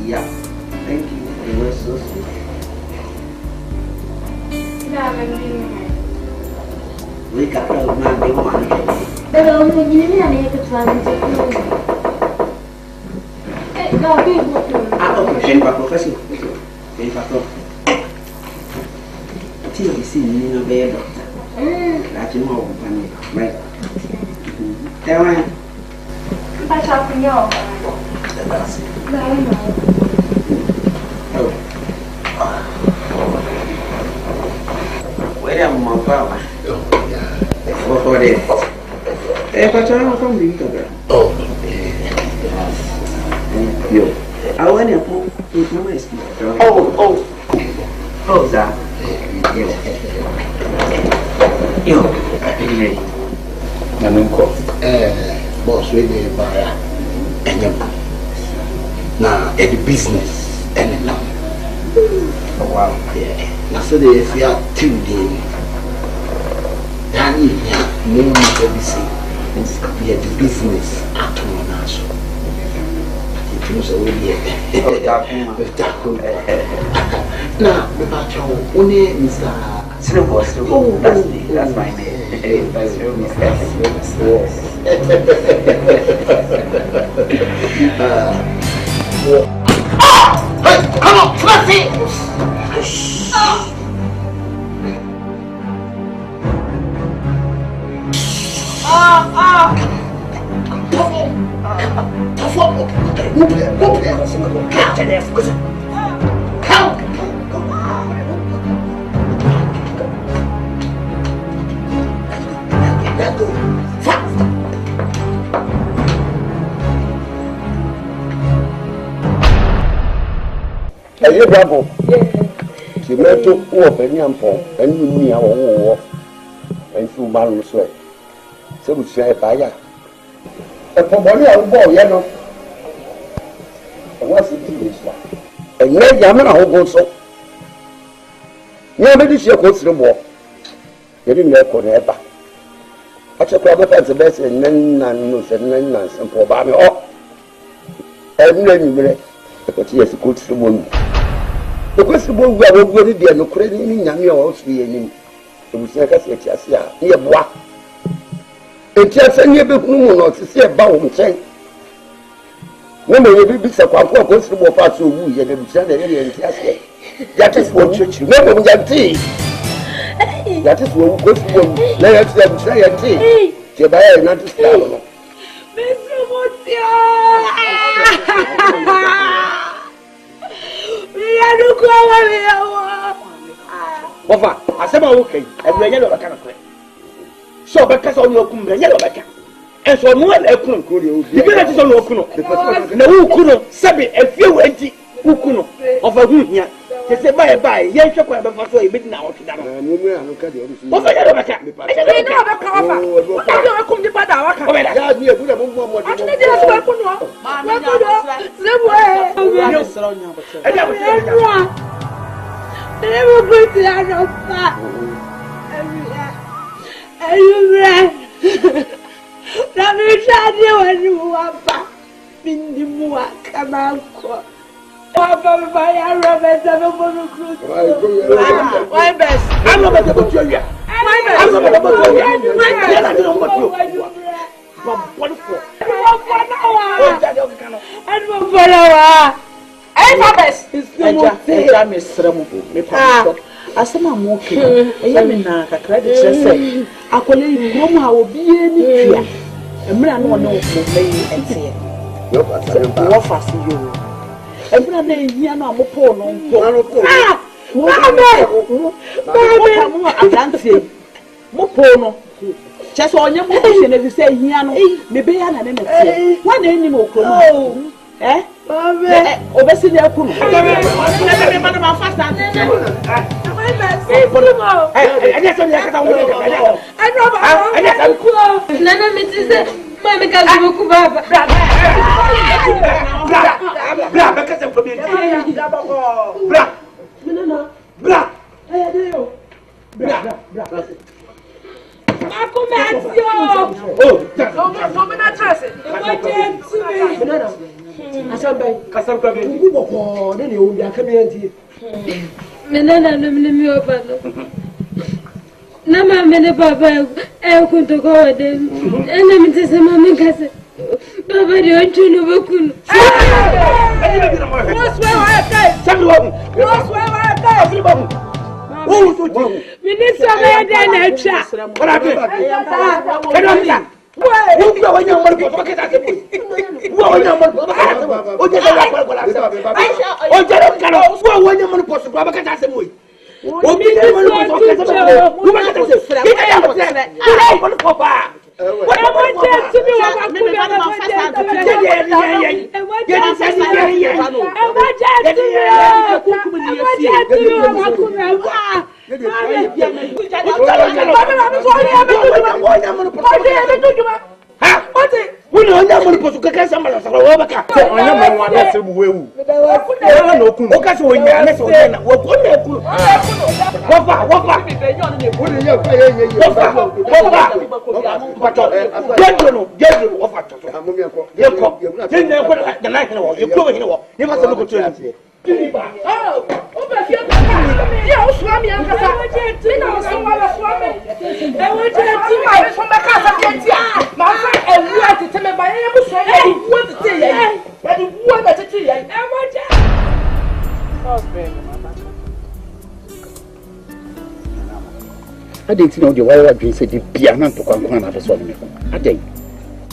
Yeah, thank you. It was so sweet. We got a man, they want to
Pero no yini na niya katwalin sa kuno. Gabi mo to.
Okay, then professor. Then pastor. Tia isi ni na be doctor.
That's more funny. Right? Tell me.
But I'm your.
Where am I from? What is it? But I'm from the Instagram. Yo, I want to put my skin. Oh, that. Yo,
Boss, we need buyer and now at the business and now.
oh wow.
Yeah. Now, so if you are 2 days, then you need to be seen. We at the business at all now. It was already now, about your own name, Mr.
Snowball. Oh, that's my name. That's your mistake.
Hey, come on, Fluffy!
Hey, bravo. She meant to walk any ample, and you knew our war, and through Maru sweat. So we say, Fire. A pomoni of ball, yellow. What's it to this one? And let Yamana hold so. Nobody shall go through the war. You didn't know for ever. I took other parts of best and then none knows and then none and for Bammy. Oh, and then you but he has a good woman. The question we are going to be a no credit in Yammy or Sweeting. It was like I said, here, what? And just a year before to see a bow and say, no, maybe be so quite goes to walk out to woo and then send the alien. That is what church you never will tea. That is what goes to let us say a tea. Jebaiah, not to start. What? I said, okay, and we're yellow kind of play. So, because on your cum, yellow like and so no one couldn't cool you. The village is on Okuno. No Ukuno, Sabi, a few empty Ukuno of a room here. They say, bye, yes, you're quite a bit now to that. What are you back? I never come to Bada.
Let me tell you when you want back. In the mua, come out. Papa, my Robert, why best? I'm not going to put you here. I'm not going to put you here. I don't want you. What for? And one follower. Hey, Papa, it's still asema moke eyame na kakra de kyerese akole yirom ha obi ani tua emra na ono omeyi ente yo pasare wo fasi yo emra na ehia na amopo no nko mo adantie mo po no kyese onye mo hye na bi se ehia no mebe ya na ne mete wa na eni mo kro no Mame obesi ni ekunu ebe ma na fasta Nana mitize mami kazi boku baba. Bra bekase problem. Bra. Menana. Bra. Ayo. Bra. Akumatio. Oh, me na trase. Menana. Asante. Kasam kwabe. Ngubo ko ne o bia kamianti. Menana no mi obalo. Na mama ne baba kunto ko wade. Ena mitese mama kase. Baba de onchuno bokunu. What's where I kai? Sabi wabu. What's where I kai? Sabi wabu. Wo so ji.
Minister of the nature.
What happened? I didn't know the way I drink said the piano to come on after so many. I think.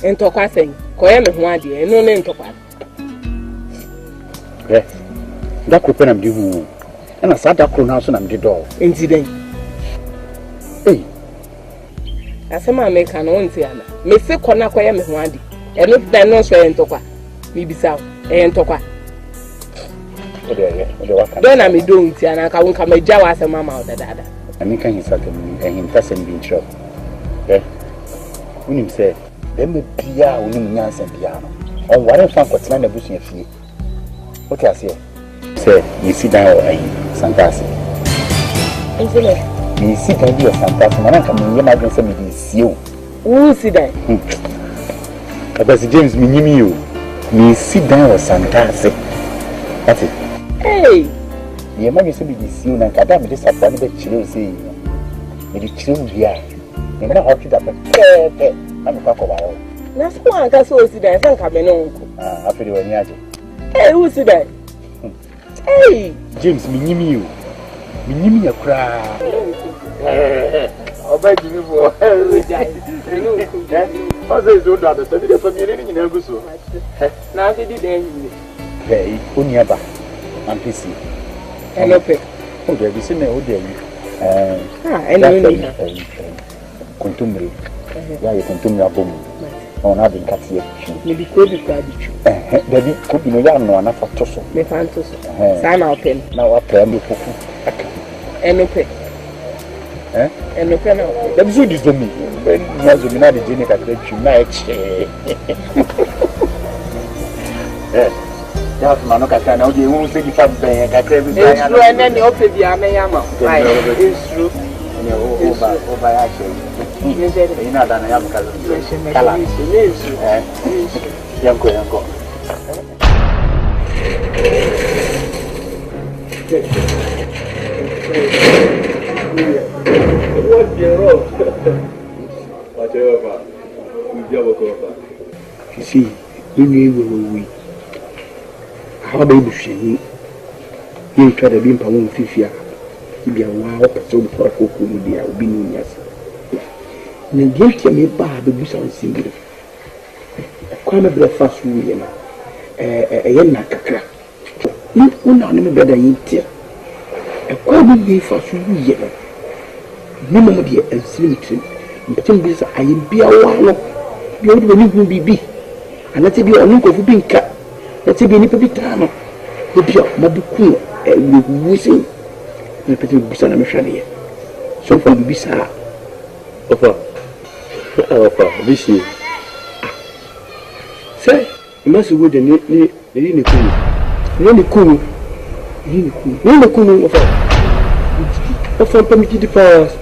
And talk I say, Koyam one day, no name to pass.
Eh, that could pen and give you. And I sat that pronounce and the door.
Incident.
Hey,
as a man make an own Tiana. May say Kona Koyam one day. And if they're not swearing to qua. Maybe south, and to qua. Then I'm doing Tiana, I won't come a jaw as a mamma or the dada.
I mean, can you suck him and him passing being shot? Eh? When him say, then be Pia, when him Yans and piano. On one of what's not a bush in a fee. What I say? Say, you sit down or Santasi. You sit down here, Santasi, and I come in your migrant send me this you.
Who sit down?
Because James, me you. Me sit down or Santasi. That's it.
Hey!
The emergency be this you and Kadam disappointed the children say, the children here. You know how to that, I'm a cock of our own.
That's one can so sit there and come in uncle.
After the one.
Hey, who sit there? Hey!
James, me you. Me a cry. I'll beg you for what's this old daughter? So did for me in Elguso.
Now they did
Hey, Unyaba, I'm PC.
Hello, Pet.
Oh, there is no day.
And
Contumely. Yeah, you contumely a boom. On having cut here.
Maybe could be proud of you.
There could be no yarn or enough for Tosso.
Me fantos. Sign out pen.
Now up there, me.
And no pay. And no pen.
The good is to me. When Nazumina the Jenny at the match. Yes, Manoka can only won't say if I'm saying I can't be and then the open the Amayama. It's true. Over action. You know that I am Yanko.
What's your role? Whatever.
You see, we how baby she you try to be in Palom Fifia. You be a wild person for a cook with the albinias. And then get me bad the bush on single. A crime of breakfast, William. A young Nakaka. You will not know better eat. A crime of the first William. Minimum dear and slim. But in this, I be a while. You will be. And let it be a look of being cut. Let's be any time. The pure Mabuku, and wishing the petit Busana Machania. So for the Bisa. Opa, Vichy. Say, you must would the Niku. Of permitted powers.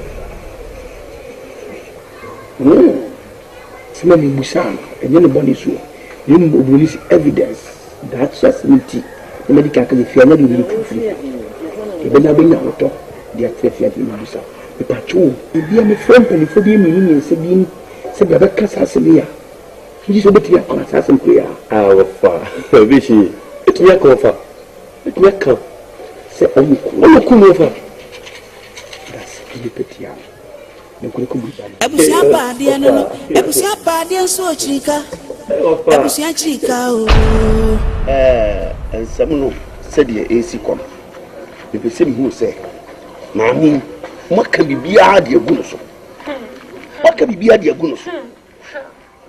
Smelling Busan, and then the body soon. You will release evidence. That's just empty. The medical can fear not even proof. Even I've been out of the activity in Busa. The patrol, if you are a friend, and if you be meaning, Sabine, Sabaka Sassamia. You just obey your class and prayer.
Our father, Vichy, it's your cover. It's your cup. Say, oh, come over. That's
be petia. Ne ko bu ba.
Ebusia pa de no. Ebusia pa de so chika. Ebusia chika o.
Ensem no said ye AC kom. Me pese me hu say maami maka bibia de agu no so. Maka bibia de agu no so.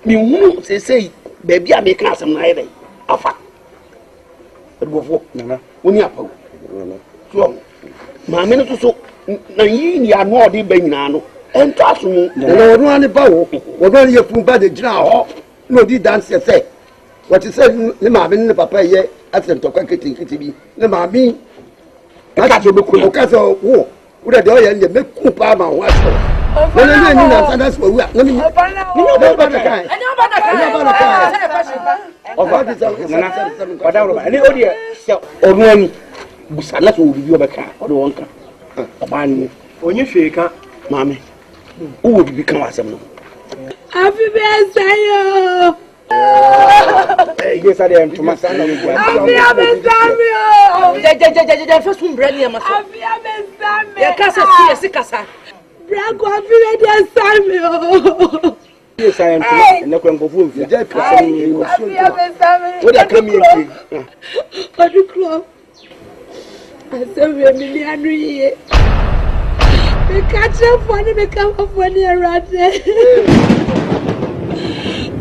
Me hu say baby a me ka asem na ye afa. Edwofo nana woni apaw. So maami no so na yi ni ano ode ba nyina no ento aso na wono ani ba wo wono ye fu ba de gina ho no di dance say what you said le maami ne papa ye asem to kwa kiti bi le maami aka so be ko ka so wo de o ye me ku pa ma ho aso no ni na sada so wu a no ni ba na kai o ba di sa na da ro ba ni o di se o no ni busala so bi obeka o de wonka ba ni onye hwe ka maami wo bi kan asem no
Happy birthday yo.
Yes, I am to my son.
First one, Brandy, and my son. Your casa, yes, Casa. Branco, Samuel.
Yes, I am. And I can go for you. What I come here.
What you club? I said, we're million. We catch up for the come up when you're right there.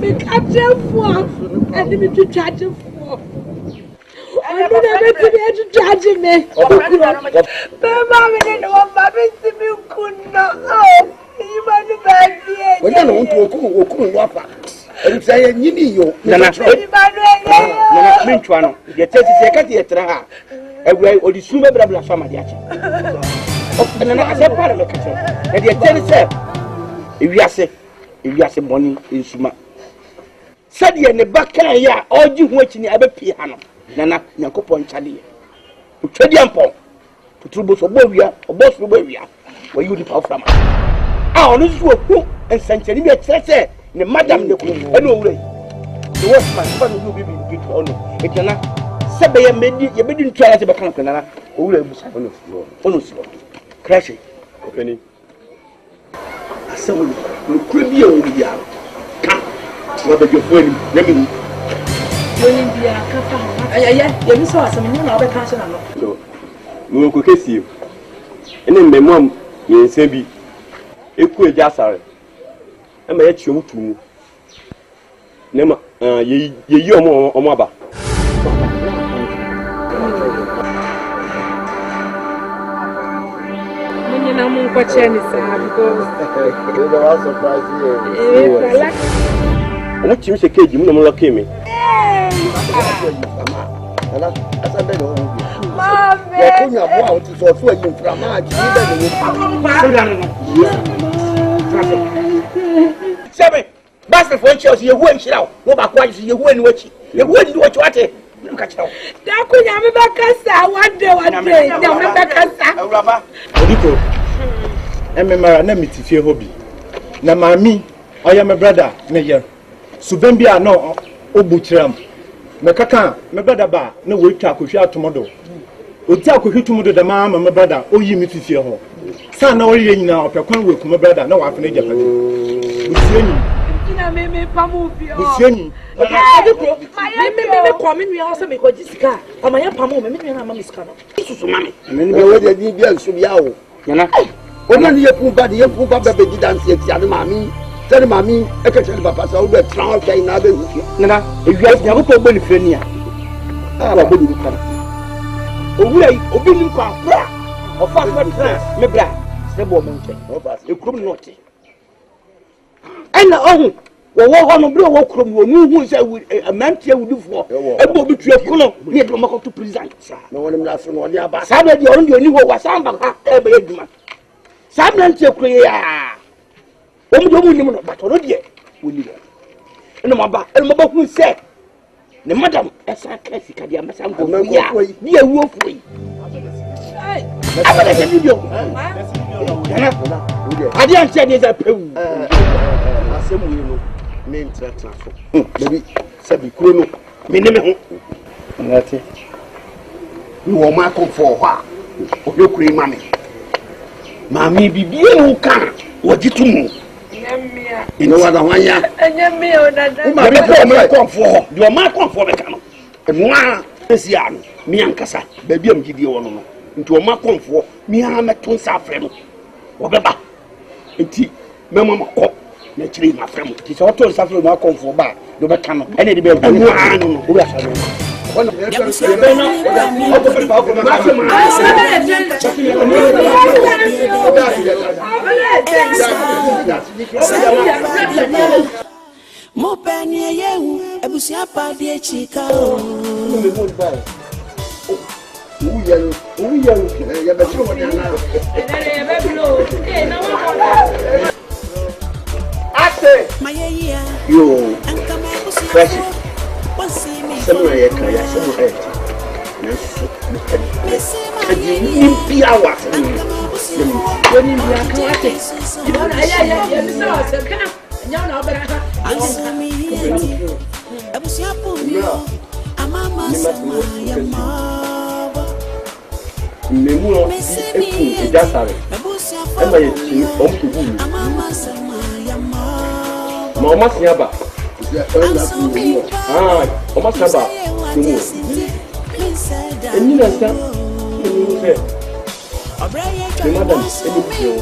We catch up for and we to charge for. I don't ever to be to charge me. But Mamma didn't want Babby to be good now. Oh, you might be bad here.
When I want to go wafa. And say you need you.
Nana, Minchuano, the test is a cat yet. Away or the summa blah fama diachi. And I said, part of the kitchen. And the tell said, if you say money in Suma. Said ye ne baka ya, all you watching a piano. Nana, Yankopon Chadi. To Chadiampo, to Trubos of Bovia, or Boss Rubavia, where you depart from. Ah, on this work, and Sanctuary, say, the madam, the queen, anyway. The worst my son will be good to honor. It cannot. Sabay made you didn't try to become Canada. Who will have honest. Crash it. Opening. Someone will crib you over the hour. Come. What are you doing? Let me. When you are Kappa, you saw some new other person. So, we will kiss you. And then my mom, you say, be a queer jassar. I'm a you too. Nema, you more or mother.
I'm going to
what you say, you know, look at me.
Seven, Bastard for Chelsea, you won't shout. What about what you wouldn't watch? You wouldn't watch what it. Look at you.
That could have been one day.
Rubber. Emma, na mitifie hobby. Na mami, I am a brother, Mayor. Subembia no obuchram. Mekaka, my brother ba, no wait to akushia tomorrow. Utia kuhitu the mama, my brother, o yi mitifie ho. Sa na ori yin na opekwan we kuma brother na wa fene Japan. Usieni.
Ina me pamufio.
Usieni.
Me come we also me ko jisika. Amaya pamu me na mama miska no.
Isusu mami. Me be we dey bia nsu bia o. Yana. Ona ni yefunba be dance eti ade mami. Tell mami e ka tell papa so we tran o kai na be hu. Nana, e wi ase yabo ko gbo ni freni a. Ah, ba gbo ni kan. Owura yi obi ni kwa kwa. O fa kwa tran me bra. Se bo mo nche. O fa e krum no te. Ana ohun wo no bro wo krum wo nu hu se amantie wudufo. E bo bi tue kono ni e do mako to present. Na woni mla so no oni aba. Sa na di onu di oni wo wasamba ha e be eduma. Samnante kuya omu ni mo but no de woni do eno maba hu se ne madam esa klasi ka dia masam go ya ni ewu ofui abada se video ade anche ni za pewu asemu yi no me ntra so baby sabi kuro no me ne me ho ngati ni wo ma ko fo ho a o yokuri mame Mami bibiye no kan wagitumu. You know what I want ya?
Enyame o dada.
Ma be ko me konfo ho. De o ma konfo be kan no. Enwa esia no. Mi ankasa. Ba bi am gidie wo no. Nti o ma konfo mi ha meto nsa afre no. Wo beba. Nti memo makọ na chiri ma frem. Ti so to nsa afre ma konfo ba. Do be kan no. Ene de be no. Wo be asa no.
Mo penye yehu ebusia padi chika o.
Ya be sure wona na. Ate. Yo. Fresh. Sema ya kaya sema ya. Yesu. Ni bia wa. Ni bia ka wa te. Ya mi so se kana. Nya na obera ha.
Ebusia poni amama sama ya maba.
Memu no eku ejasare. Ema ye chi omtubu.
Amama sama ya maba.
Ma o ma siaba. O ma siaba. Eni na sta. Eni se. Ni madam, eni bio.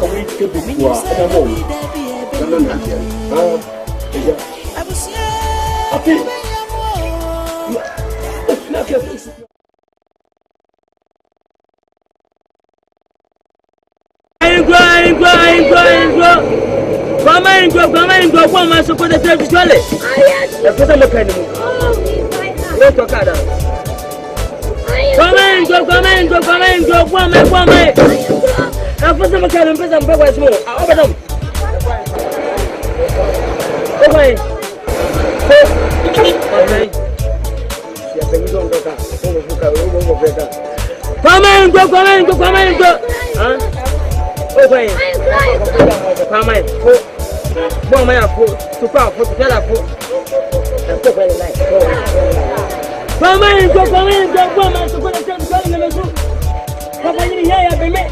Awi ke bikwa, ada mo. Kana na dia. Eja. Api. Na ke. Come on, go, my support the service. The person look at him. Let's talk at him. Come on, go, one. The person look at him, person break my small. Over them. Okay. Come on, go. Huh? Okay. Come on. Bon, my foot, to power, to tell a foot. I'm so very nice. Come on, go, to put a turn in the room. Come on, here, baby.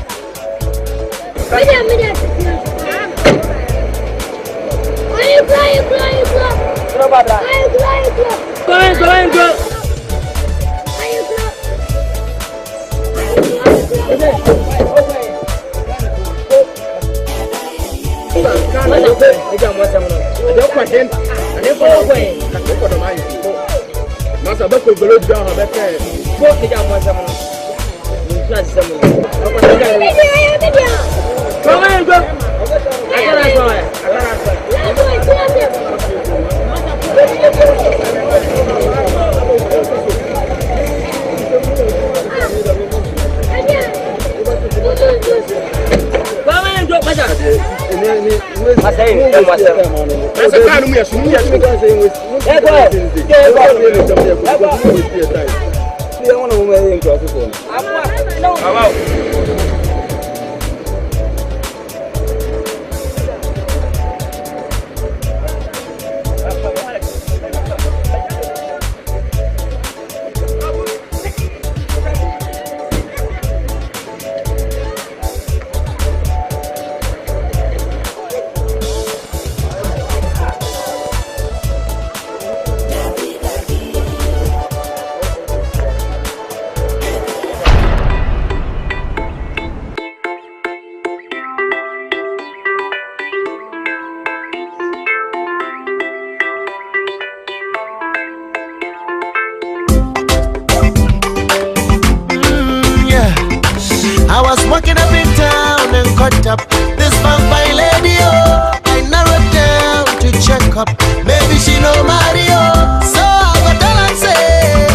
I was walking up in town and caught up this vampire lady. Oh, I narrowed down to check up. Maybe she know Mario. So I go tell and say,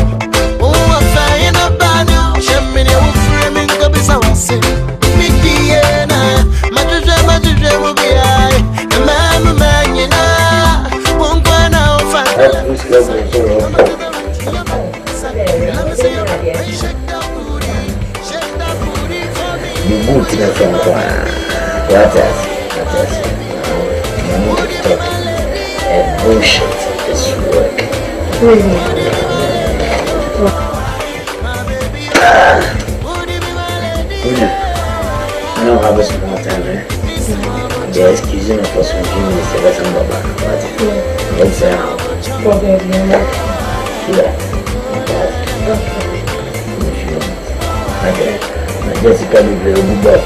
oh, I'm flying up by now. Shemini will frame in Kabisa was it. Mickey and Madrid will be I. And Mamma Man, you know, won't go now.
You move to the front corner. What else? You need to talk. And bullshit is work. don't have a small time, eh? Just excuse me for some few minutes, let's go back. Let's say how. Okay. Jessica will play a good book.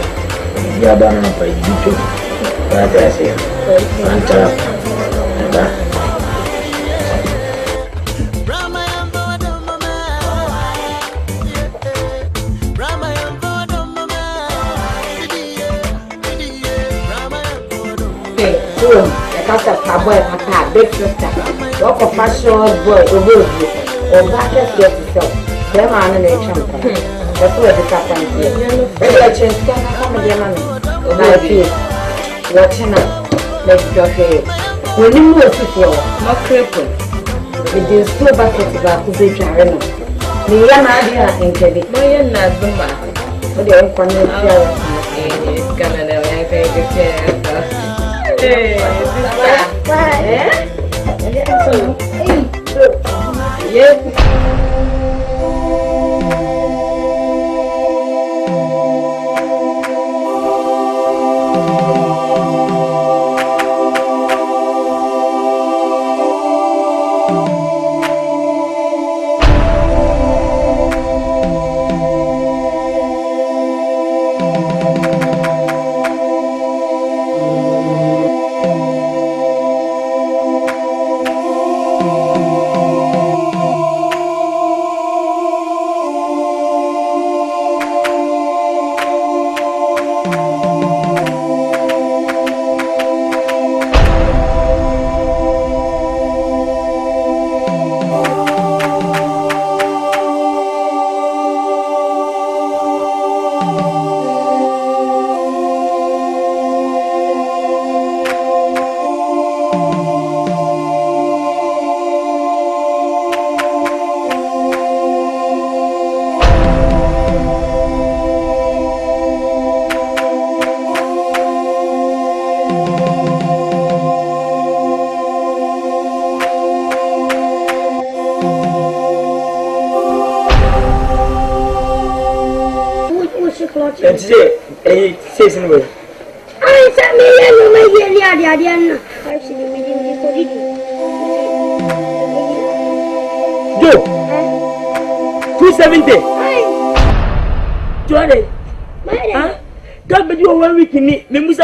You are done on YouTube. But I say,
Casa boy, papa, big sister. Walk of fashion boy, over you. Or back as yourself. Them are an champion. That's where the captain is. Maybe I change to come again, money. My feet. Watching up. Let's go here. When you move to floor, not crippled. With the slow bucket about to be jarring. The young idea in Kevin. No, you're not the man. So they don't come here. It's gonna know I take a chair. Hey, yes.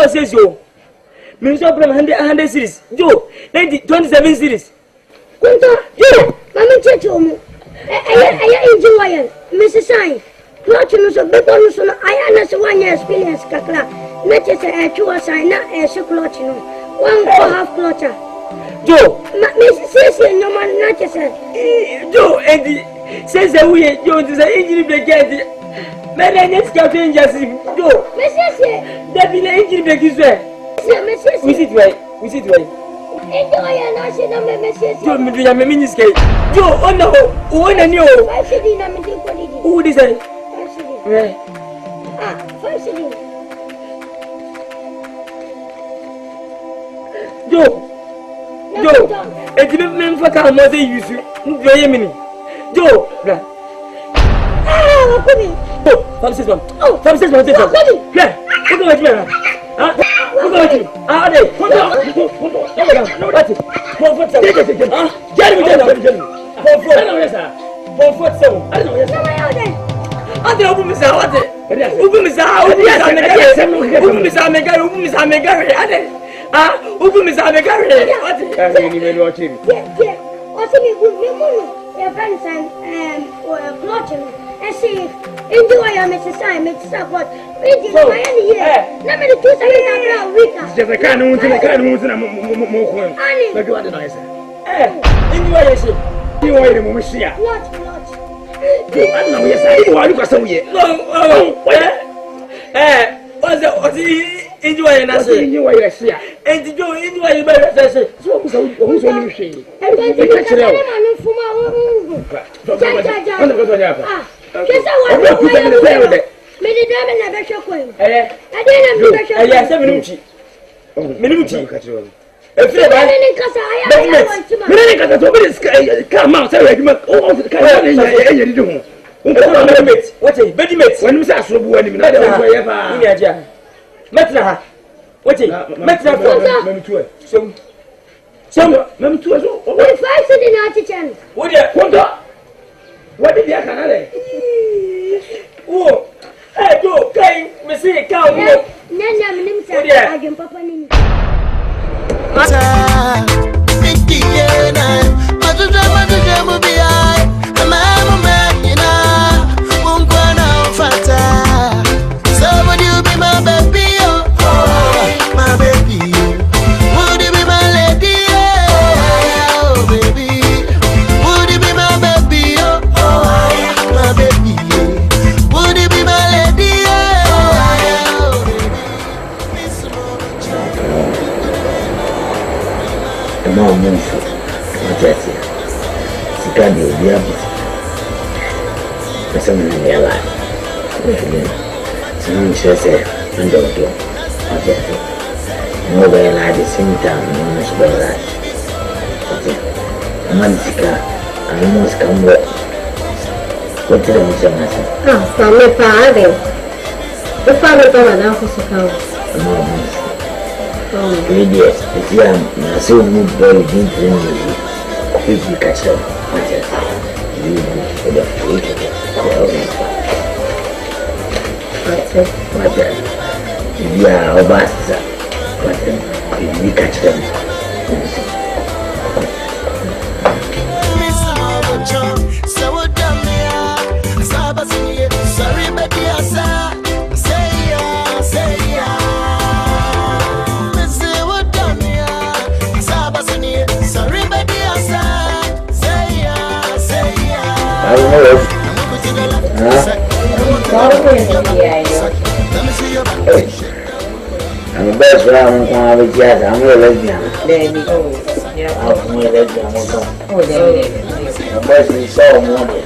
Says you, Minister from 100 series, Joe, 27 series. Kunta, Joe, Mamma Chechomo, I enjoy Mrs. Sign. Not to know so big on so I am 1 year experience, Kakla. Not just a 2 sign, not a chocolate, 1.5 clotter. Joe, Mrs. says, no man, not just Joe, and says that we Joe is an injury brigade. Man, I just got in just go. Mrs. There be an injury break is there. We sit right. Enjoy and I said, I'm a message. Don't be a miniskate. Joe, oh no, one and you. I said, I'm a who is it? Right. Ah, 5 seconds. Joe, and you didn't for come, mother, you see. Joe, ah, come in. Oh, 5 6 1. Oh, 5 6 1. Yeah, look at me. Huh? Look at you. Ah, there. Hold on. What? Jeremy. I see, enjoy your Mrs. Simon, what? Read it by any year. Let me do something week. Just a kind of more. But you are the nice. Enjoy yourself. You are the Mosia. Not. I know, yes, I want to go yet. No, what's the enjoying us? Enjoy yourself. And you enjoy your better. So, who's on you say? And then you catch it. Just I want to made it never show him. I didn't have 7 minutes. If you come out, what a baby mates when we are so when
Metra. What is Metra? Some mem to us.
If I said in our kitchen.
What did you have? Oh, hey, go, okay, Missy, cow. I can papa in.
Can you be able to some in your life? Someone says, and don't do it. Nobody at the same time, you must be right. Mansika, I must come work. What did I say?
Ah, some father. The father going out for some.
Oh, yes, it's young. I saw you very deep. If you catch them. You for the future. But we are our best. But if we catch them.
Sorry, but yes,
I don't know if I'm a best friend. I'm a jazz. I'm a lesbian. I'm a lesbian. I'm best friend. So morning.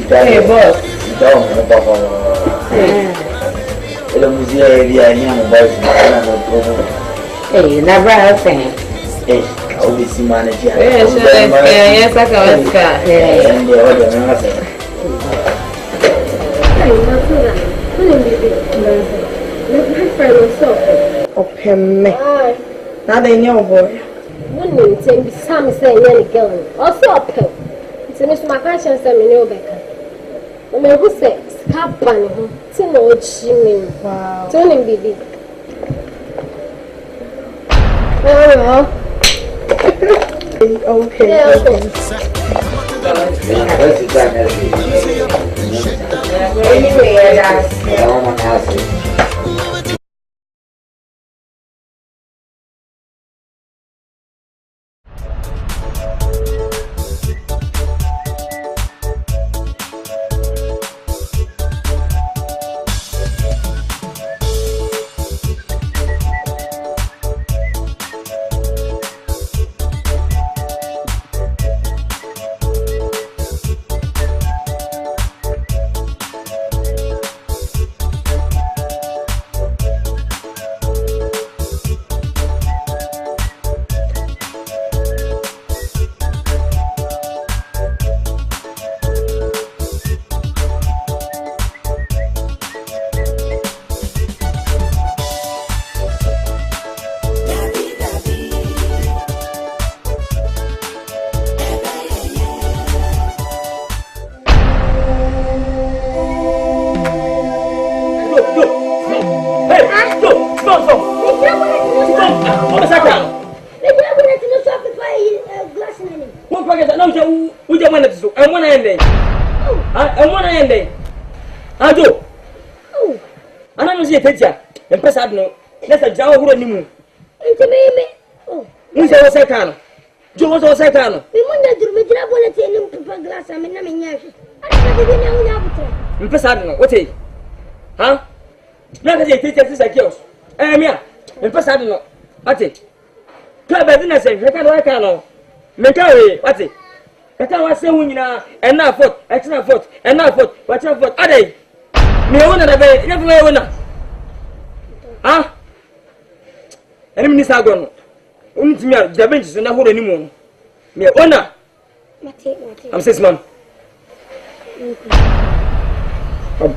Hey, boss.
The museum area young boys
hey, never have thing.
I always see manager.
Yes, I can.
And the other nothing.
Open me. Now they know, boy.
Wouldn't say some saying any girl. Also, a pill. It's a Miss Macashan, some in your back. Who says, Capani, to know what she means. Wow. Turn him, baby.
Okay.
No, that's a Jawa who knew. You say, what's a can? Joe was a second. We want to make a glass. I mean, I mean, yes. What is huh? Not that they teach us like yours. Yeah, and Passano. What's it? Club, I didn't say, I can't know. Mentally, what's it? I can't say when you are, and now foot, extra foot, and now foot, what's your foot? Are they? No one of them, never winner. Huh? And Miss Agon, only to me, the benches and I hold any more. Me owner. I'm 6 months.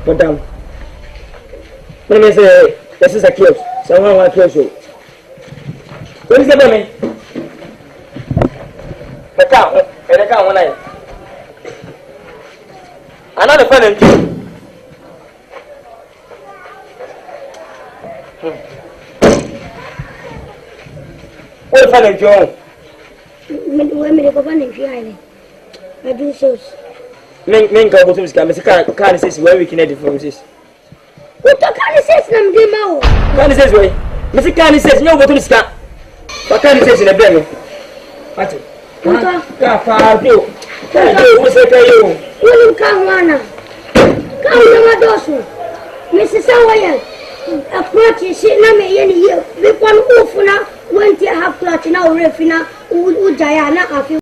Put down. Let me say, this is a kill. Someone want to kill you. What is the name? The cow. The cow one night. Another friend and two. What friend and two?
Me go find him here. I do sales.
Men go to scam. Can says where we can edit from this.
What can says nam di ma?
Can says way. Mr. Can says no go to scam. What can says in a bed? What? Ka fa do. Ka do we say you.
You come wana. Come na dosu. Mrs. Sawaya. Approach she na me ye ni. We kon ufuna went to have clutch na refina. Ujaya na afi